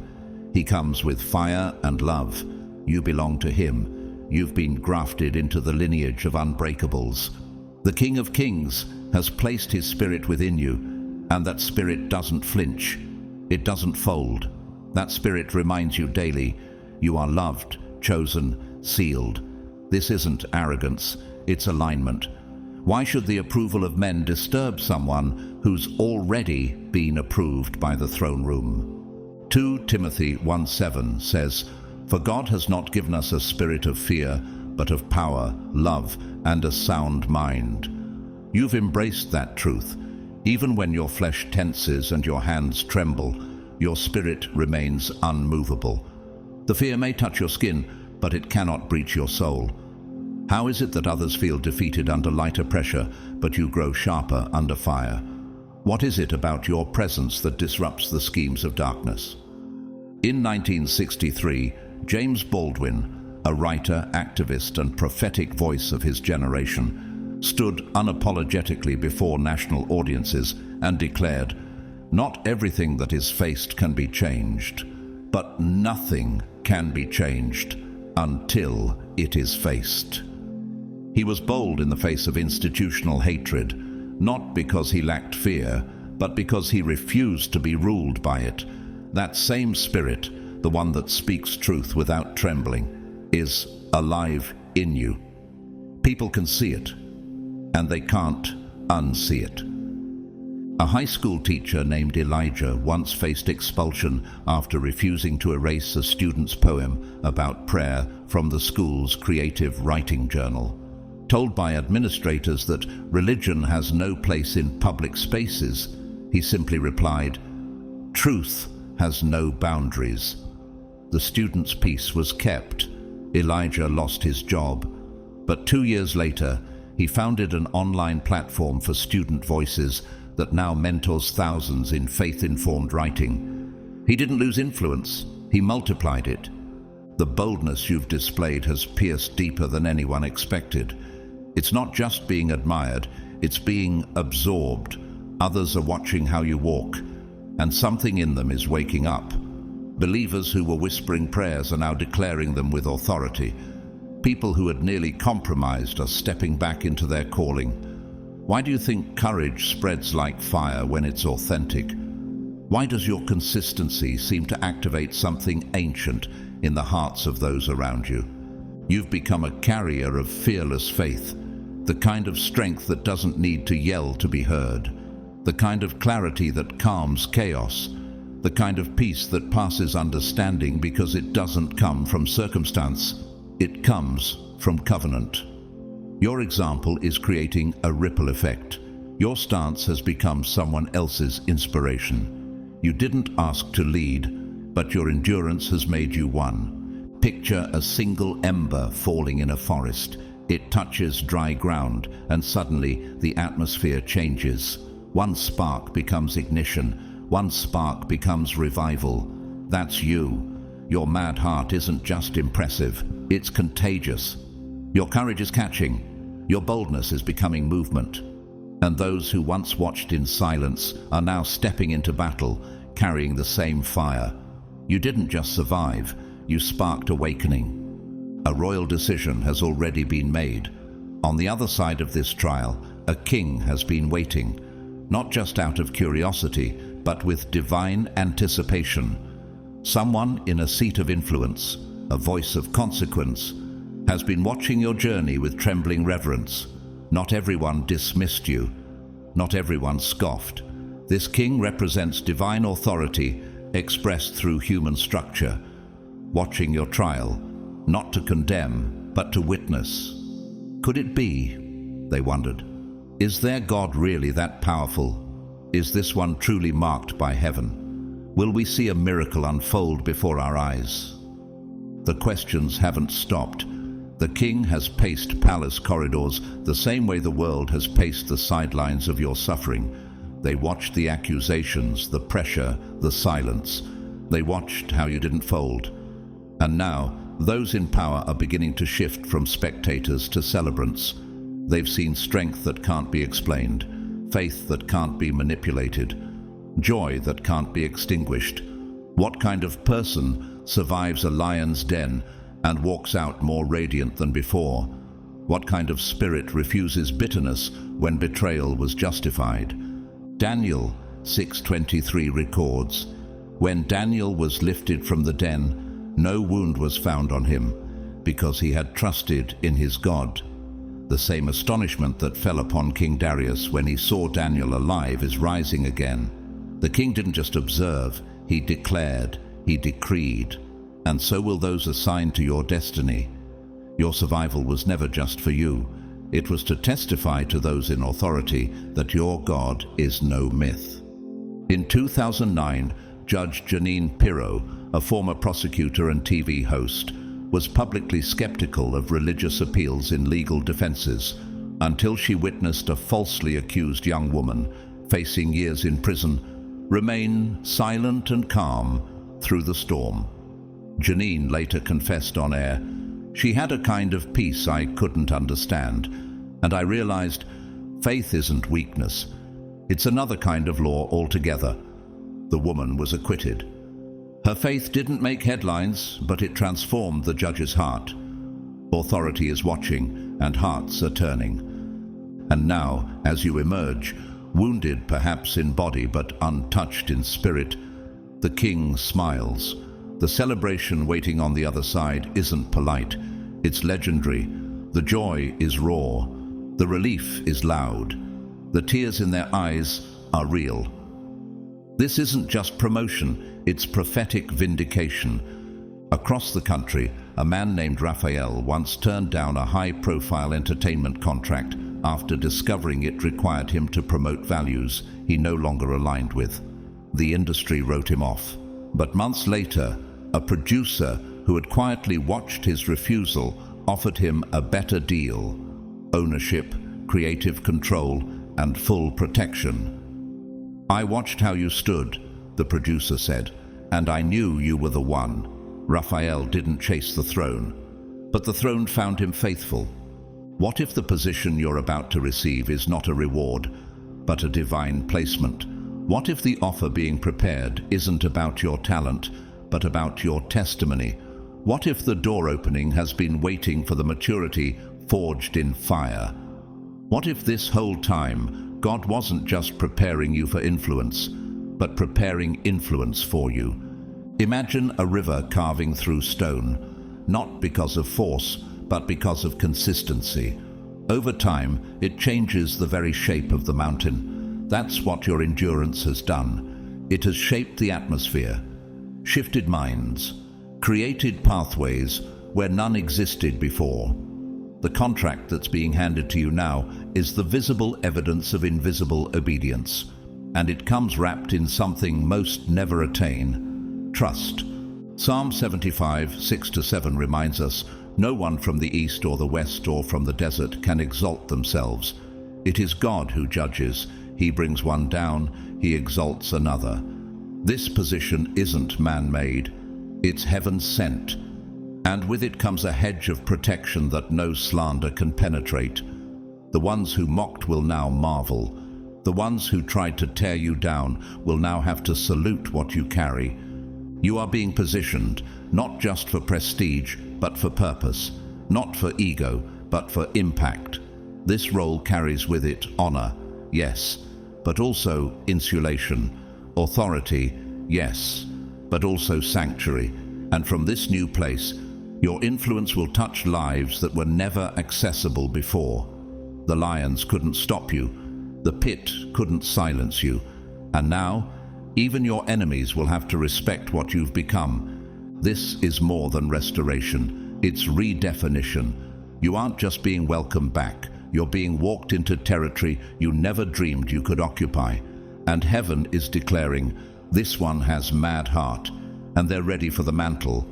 He comes with fire and love. You belong to him. You've been grafted into the lineage of unbreakables. The King of Kings has placed his spirit within you, and that spirit doesn't flinch. It doesn't fold. That spirit reminds you daily, you are loved, chosen, sealed. This isn't arrogance, it's alignment. Why should the approval of men disturb someone who's already been approved by the throne room? 2 Timothy 1:7 says, "For God has not given us a spirit of fear, but of power, love, and a sound mind." You've embraced that truth. Even when your flesh tenses and your hands tremble, your spirit remains unmovable. The fear may touch your skin, but it cannot breach your soul. How is it that others feel defeated under lighter pressure, but you grow sharper under fire? What is it about your presence that disrupts the schemes of darkness? In 1963, James Baldwin, a writer, activist, and prophetic voice of his generation, stood unapologetically before national audiences and declared, "Not everything that is faced can be changed, but nothing can be changed until it is faced." He was bold in the face of institutional hatred, not because he lacked fear, but because he refused to be ruled by it. That same spirit, the one that speaks truth without trembling, is alive in you. People can see it, and they can't unsee it. A high school teacher named Elijah once faced expulsion after refusing to erase a student's poem about prayer from the school's creative writing journal. Told by administrators that religion has no place in public spaces, he simply replied, "Truth has no boundaries." The student's peace was kept. Elijah lost his job, but 2 years later, he founded an online platform for student voices that now mentors thousands in faith-informed writing. He didn't lose influence, he multiplied it. The boldness you've displayed has pierced deeper than anyone expected. It's not just being admired, it's being absorbed. Others are watching how you walk, and something in them is waking up. Believers who were whispering prayers are now declaring them with authority. People who had nearly compromised are stepping back into their calling. Why do you think courage spreads like fire when it's authentic? Why does your consistency seem to activate something ancient in the hearts of those around you? You've become a carrier of fearless faith, the kind of strength that doesn't need to yell to be heard, the kind of clarity that calms chaos, the kind of peace that passes understanding because it doesn't come from circumstance, it comes from covenant. Your example is creating a ripple effect. Your stance has become someone else's inspiration. You didn't ask to lead, but your endurance has made you one. Picture a single ember falling in a forest. It touches dry ground, and suddenly the atmosphere changes. One spark becomes ignition. One spark becomes revival. That's you. Your mad heart isn't just impressive, it's contagious. Your courage is catching. Your boldness is becoming movement. And those who once watched in silence are now stepping into battle, carrying the same fire. You didn't just survive, you sparked awakening. A royal decision has already been made. On the other side of this trial, a king has been waiting, not just out of curiosity, but with divine anticipation. Someone in a seat of influence, a voice of consequence, has been watching your journey with trembling reverence. Not everyone dismissed you. Not everyone scoffed. This king represents divine authority expressed through human structure, watching your trial, not to condemn, but to witness. Could it be? They wondered. Is their God really that powerful? Is this one truly marked by heaven? Will we see a miracle unfold before our eyes? The questions haven't stopped. The king has paced palace corridors the same way the world has paced the sidelines of your suffering. They watched the accusations, the pressure, the silence. They watched how you didn't fold. And now, those in power are beginning to shift from spectators to celebrants. They've seen strength that can't be explained, faith that can't be manipulated, joy that can't be extinguished. What kind of person survives a lion's den and walks out more radiant than before? What kind of spirit refuses bitterness when betrayal was justified? Daniel 6:23 records, "When Daniel was lifted from the den, no wound was found on him, because he had trusted in his God." The same astonishment that fell upon King Darius when he saw Daniel alive is rising again. The king didn't just observe, he declared, he decreed, and so will those assigned to your destiny. Your survival was never just for you. It was to testify to those in authority that your God is no myth. In 2009, Judge Janine Pirro, a former prosecutor and TV host, was publicly skeptical of religious appeals in legal defenses until she witnessed a falsely accused young woman facing years in prison remain silent and calm through the storm. Janine later confessed on air, "She had a kind of peace I couldn't understand, and I realized faith isn't weakness. It's another kind of law altogether." The woman was acquitted. Her faith didn't make headlines, but it transformed the judge's heart. Authority is watching, and hearts are turning. And now, as you emerge, wounded perhaps in body but untouched in spirit, the king smiles. The celebration waiting on the other side isn't polite, it's legendary. The joy is raw. The relief is loud. The tears in their eyes are real. This isn't just promotion, it's prophetic vindication. Across the country, a man named Raphael once turned down a high-profile entertainment contract after discovering it required him to promote values he no longer aligned with. The industry wrote him off. But months later, a producer who had quietly watched his refusal offered him a better deal: ownership, creative control, and full protection. "I watched how you stood," the producer said, "and I knew you were the one." Raphael didn't chase the throne, but the throne found him faithful. What if the position you're about to receive is not a reward, but a divine placement? What if the offer being prepared isn't about your talent, but about your testimony? What if the door opening has been waiting for the maturity forged in fire? What if this whole time God wasn't just preparing you for influence, but preparing influence for you? Imagine a river carving through stone, not because of force, but because of consistency. Over time, it changes the very shape of the mountain. That's what your endurance has done. It has shaped the atmosphere, shifted minds, created pathways where none existed before. The contract that's being handed to you now is the visible evidence of invisible obedience, and it comes wrapped in something most never attain: Trust. Psalm 75, 6-7 reminds us, "No one from the east or the west or from the desert can exalt themselves. It is God who judges. He brings one down, he exalts another." This position isn't man-made, it's heaven-sent. And with it comes a hedge of protection that no slander can penetrate. The ones who mocked will now marvel. The ones who tried to tear you down will now have to salute what you carry. You are being positioned, not just for prestige, but for purpose. Not for ego, but for impact. This role carries with it honor, yes, but also insulation. Authority, yes, but also sanctuary. And from this new place, your influence will touch lives that were never accessible before. The lions couldn't stop you. The pit couldn't silence you. And now, even your enemies will have to respect what you've become. This is more than restoration. It's redefinition. You aren't just being welcomed back. You're being walked into territory you never dreamed you could occupy. And heaven is declaring, "This one has mad heart," and they're ready for the mantle.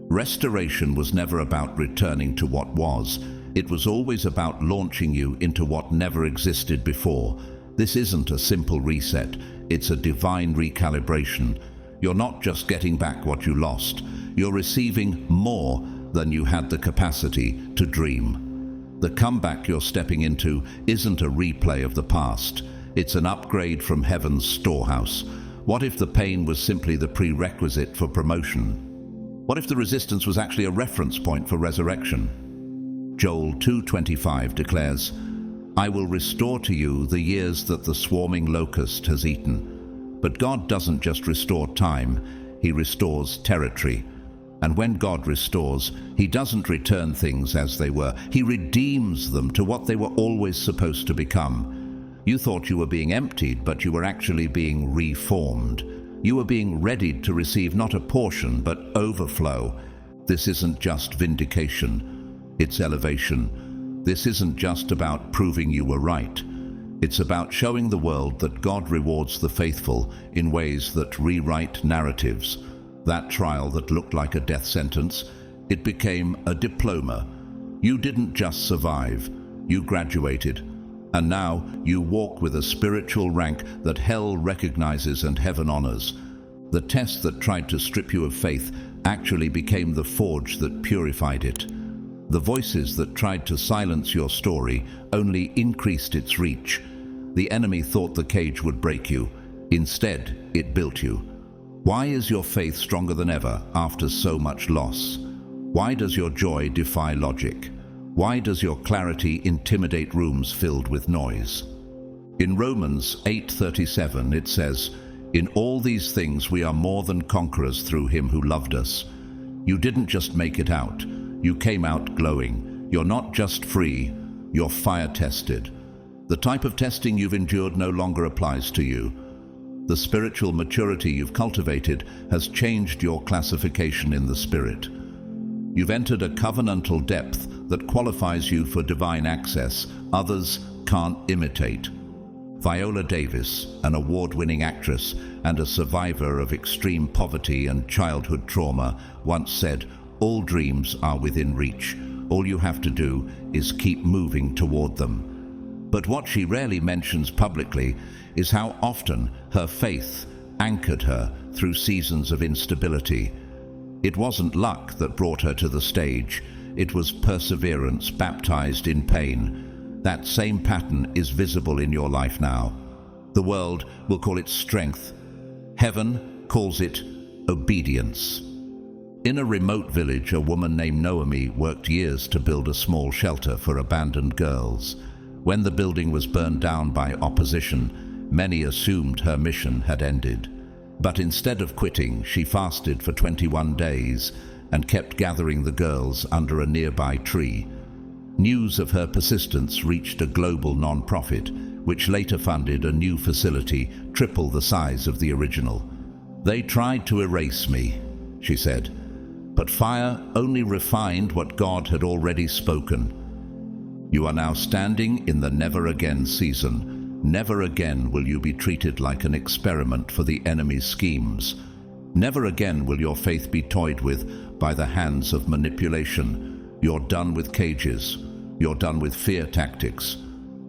Restoration was never about returning to what was. It was always about launching you into what never existed before. This isn't a simple reset, it's a divine recalibration. You're not just getting back what you lost, you're receiving more than you had the capacity to dream. The comeback you're stepping into isn't a replay of the past, it's an upgrade from heaven's storehouse. What if the pain was simply the prerequisite for promotion? What if the resistance was actually a reference point for resurrection? Joel 2:25 declares, "I will restore to you the years that the swarming locust has eaten." But God doesn't just restore time, He restores territory. And when God restores, He doesn't return things as they were. He redeems them to what they were always supposed to become. You thought you were being emptied, but you were actually being reformed. You were being readied to receive not a portion, but overflow. This isn't just vindication, it's elevation. This isn't just about proving you were right. It's about showing the world that God rewards the faithful in ways that rewrite narratives. That trial that looked like a death sentence, it became a diploma. You didn't just survive, you graduated. And now you walk with a spiritual rank that hell recognizes and heaven honors. The test that tried to strip you of faith actually became the forge that purified it. The voices that tried to silence your story only increased its reach. The enemy thought the cage would break you. Instead, it built you. Why is your faith stronger than ever after so much loss? Why does your joy defy logic? Why does your clarity intimidate rooms filled with noise? In Romans 8:37 it says, "In all these things we are more than conquerors through Him who loved us." You didn't just make it out. You came out glowing. You're not just free, you're fire-tested. The type of testing you've endured no longer applies to you. The spiritual maturity you've cultivated has changed your classification in the Spirit. You've entered a covenantal depth that qualifies you for divine access others can't imitate. Viola Davis, an award-winning actress and a survivor of extreme poverty and childhood trauma, once said, "All dreams are within reach. All you have to do is keep moving toward them." But what she rarely mentions publicly is how often her faith anchored her through seasons of instability. It wasn't luck that brought her to the stage. It was perseverance baptized in pain. That same pattern is visible in your life now. The world will call it strength. Heaven calls it obedience. In a remote village, a woman named Naomi worked years to build a small shelter for abandoned girls. When the building was burned down by opposition, many assumed her mission had ended. But instead of quitting, she fasted for 21 days and kept gathering the girls under a nearby tree. News of her persistence reached a global non-profit, which later funded a new facility triple the size of the original. "They tried to erase me," she said, "but fire only refined what God had already spoken. You are now standing in the never again season. Never again will you be treated like an experiment for the enemy's schemes. Never again will your faith be toyed with by the hands of manipulation. You're done with cages. You're done with fear tactics.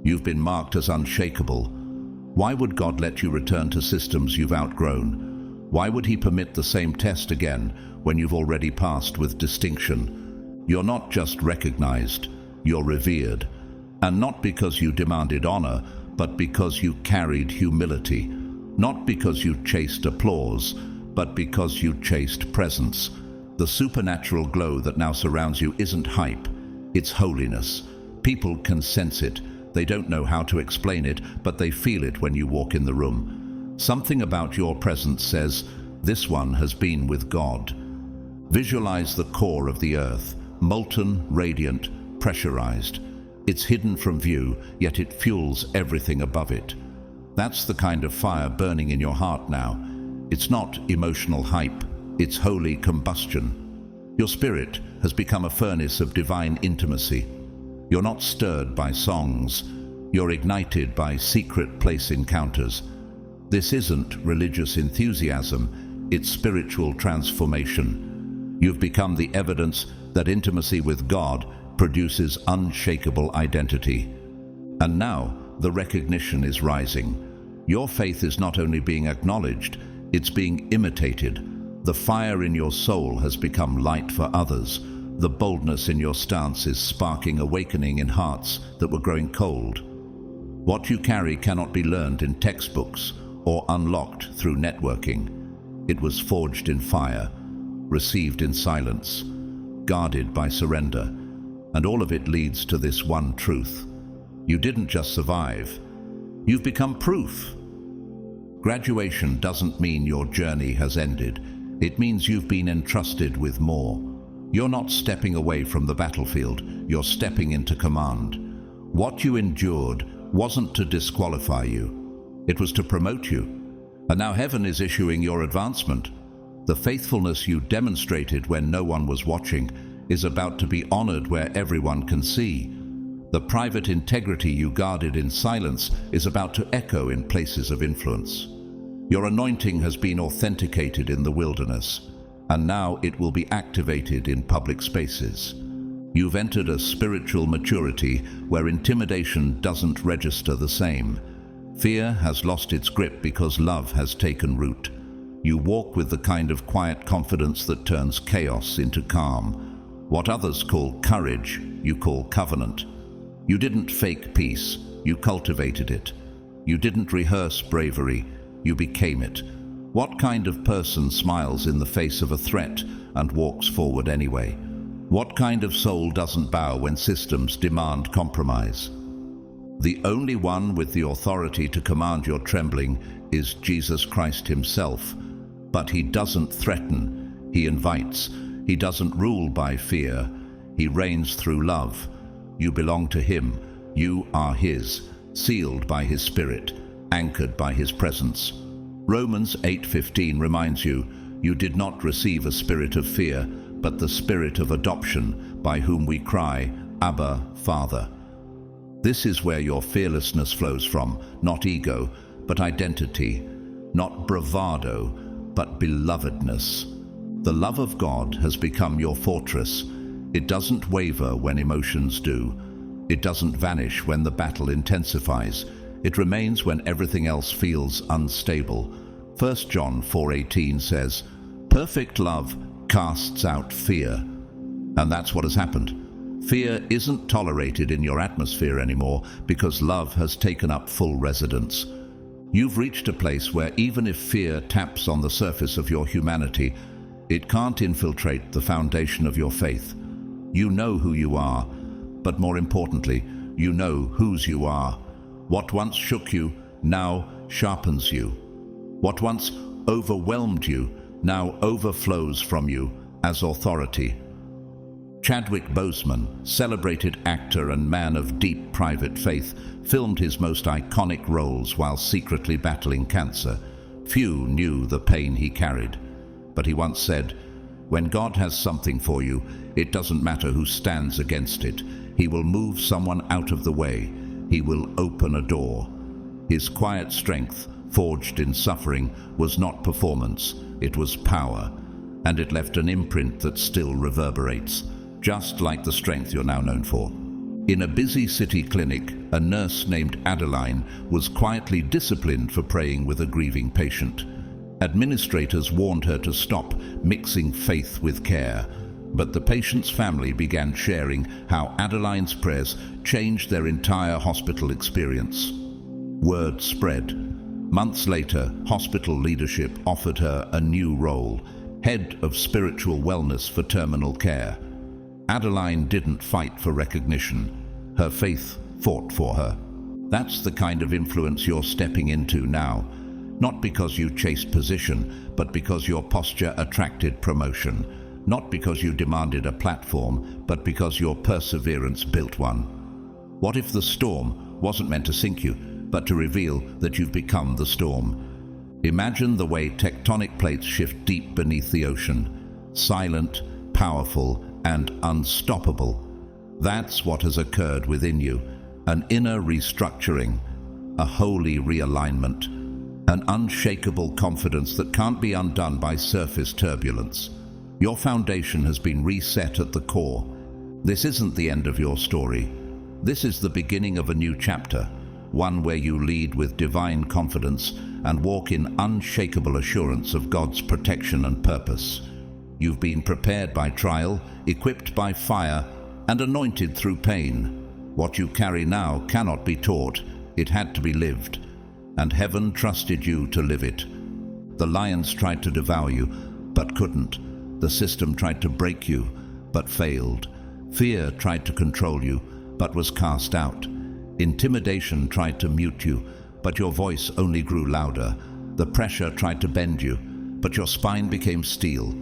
You've been marked as unshakable. Why would God let you return to systems you've outgrown? Why would He permit the same test again when you've already passed with distinction? You're not just recognized, you're revered. And not because you demanded honor, but because you carried humility. Not because you chased applause, but because you chased presence. The supernatural glow that now surrounds you isn't hype, it's holiness. People can sense it. They don't know how to explain it, but they feel it when you walk in the room. Something about your presence says, this one has been with God. Visualize the core of the earth, molten, radiant, pressurized. It's hidden from view, yet it fuels everything above it. That's the kind of fire burning in your heart now. It's not emotional hype, it's holy combustion. Your spirit has become a furnace of divine intimacy. You're not stirred by songs, you're ignited by secret place encounters. This isn't religious enthusiasm, it's spiritual transformation. You've become the evidence that intimacy with God produces unshakable identity. And now the recognition is rising. Your faith is not only being acknowledged, it's being imitated. The fire in your soul has become light for others. The boldness in your stance is sparking awakening in hearts that were growing cold. What you carry cannot be learned in textbooks or unlocked through networking. It was forged in fire, received in silence, guarded by surrender, and all of it leads to this one truth. You didn't just survive, you've become proof. Graduation doesn't mean your journey has ended. It means you've been entrusted with more. You're not stepping away from the battlefield, you're stepping into command. What you endured wasn't to disqualify you, it was to promote you. And now heaven is issuing your advancement. The faithfulness you demonstrated when no one was watching is about to be honored where everyone can see. The private integrity you guarded in silence is about to echo in places of influence. Your anointing has been authenticated in the wilderness, and now it will be activated in public spaces. You've entered a spiritual maturity where intimidation doesn't register the same. Fear has lost its grip because love has taken root. You walk with the kind of quiet confidence that turns chaos into calm. What others call courage, you call covenant. You didn't fake peace, you cultivated it. You didn't rehearse bravery, you became it. What kind of person smiles in the face of a threat and walks forward anyway? What kind of soul doesn't bow when systems demand compromise? The only one with the authority to command your trembling is Jesus Christ Himself. But He doesn't threaten, He invites. He doesn't rule by fear, He reigns through love. You belong to Him, you are His, sealed by His Spirit, anchored by His presence. Romans 8:15 reminds you, you did not receive a spirit of fear, but the spirit of adoption, by whom we cry, Abba, Father. This is where your fearlessness flows from, not ego, but identity, not bravado, but belovedness. The love of God has become your fortress. It doesn't waver when emotions do. It doesn't vanish when the battle intensifies. It remains when everything else feels unstable. 1 John 4:18 says, perfect love casts out fear. And that's what has happened. Fear isn't tolerated in your atmosphere anymore because love has taken up full residence. You've reached a place where even if fear taps on the surface of your humanity, it can't infiltrate the foundation of your faith. You know who you are, but more importantly, you know whose you are. What once shook you now sharpens you. What once overwhelmed you now overflows from you as authority. Chadwick Boseman, celebrated actor and man of deep private faith, filmed his most iconic roles while secretly battling cancer. Few knew the pain he carried. But he once said, when God has something for you, it doesn't matter who stands against it. He will move someone out of the way. He will open a door. His quiet strength, forged in suffering, was not performance, it was power, and it left an imprint that still reverberates, just like the strength you're now known for. In a busy city clinic, a nurse named Adeline was quietly disciplined for praying with a grieving patient. Administrators warned her to stop mixing faith with care, but the patient's family began sharing how Adeline's prayers changed their entire hospital experience. Word spread. Months later, hospital leadership offered her a new role, head of spiritual wellness for terminal care. Adeline didn't fight for recognition. Her faith fought for her. That's the kind of influence you're stepping into now. Not because you chased position, but because your posture attracted promotion. Not because you demanded a platform, but because your perseverance built one. What if the storm wasn't meant to sink you, but to reveal that you've become the storm? Imagine the way tectonic plates shift deep beneath the ocean. Silent, powerful, and unstoppable. That's what has occurred within you. An inner restructuring, a holy realignment, an unshakable confidence that can't be undone by surface turbulence. Your foundation has been reset at the core. This isn't the end of your story. This is the beginning of a new chapter, one where you lead with divine confidence and walk in unshakable assurance of God's protection and purpose. You've been prepared by trial, equipped by fire, and anointed through pain. What you carry now cannot be taught, it had to be lived, and heaven trusted you to live it. The lions tried to devour you, but couldn't. The system tried to break you, but failed. Fear tried to control you, but was cast out. Intimidation tried to mute you, but your voice only grew louder. The pressure tried to bend you, but your spine became steel.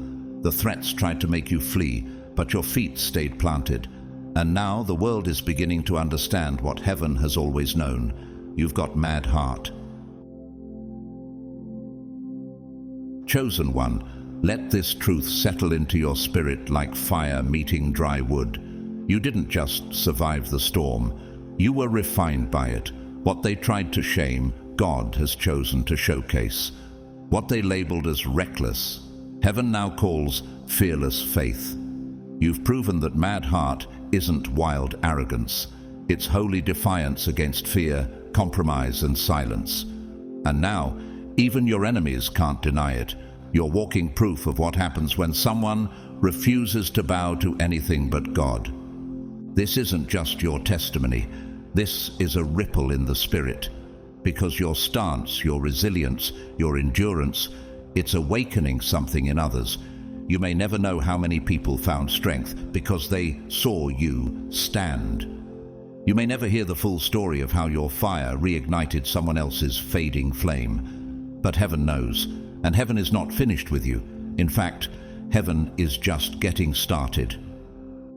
The threats tried to make you flee, but your feet stayed planted. And now the world is beginning to understand what heaven has always known. You've got mad heart. Chosen one, let this truth settle into your spirit like fire meeting dry wood. You didn't just survive the storm. You were refined by it. What they tried to shame, God has chosen to showcase. What they labeled as reckless, heaven now calls fearless faith. You've proven that mad heart isn't wild arrogance. It's holy defiance against fear, compromise, and silence. And now, even your enemies can't deny it. You're walking proof of what happens when someone refuses to bow to anything but God. This isn't just your testimony. This is a ripple in the spirit. Because your stance, your resilience, your endurance, it's awakening something in others. You may never know how many people found strength because they saw you stand. You may never hear the full story of how your fire reignited someone else's fading flame. But heaven knows, and heaven is not finished with you. In fact, heaven is just getting started.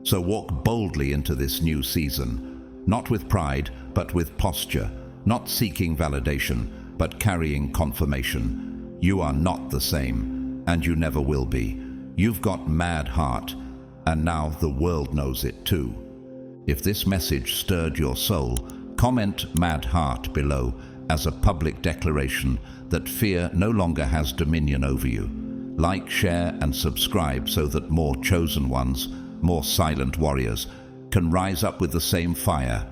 So walk boldly into this new season, not with pride, but with posture, not seeking validation, but carrying confirmation. You are not the same, and you never will be. You've got mad heart, and now the world knows it too. If this message stirred your soul, comment mad heart below as a public declaration that fear no longer has dominion over you. Like, share, and subscribe so that more chosen ones, more silent warriors, can rise up with the same fire.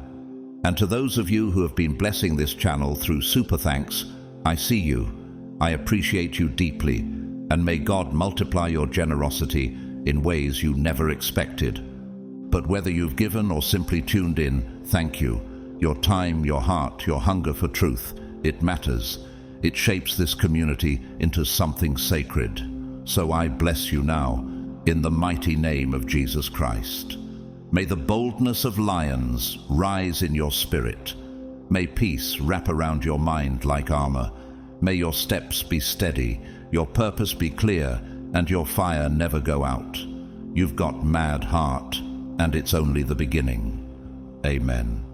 And to those of you who have been blessing this channel through super thanks, I see you. I appreciate you deeply, and may God multiply your generosity in ways you never expected. But whether you've given or simply tuned in, thank you. Your time, your heart, your hunger for truth, it matters. It shapes this community into something sacred. So I bless you now, in the mighty name of Jesus Christ. May the boldness of lions rise in your spirit. May peace wrap around your mind like armor. May your steps be steady, your purpose be clear, and your fire never go out. You've got mad heart, and it's only the beginning. Amen.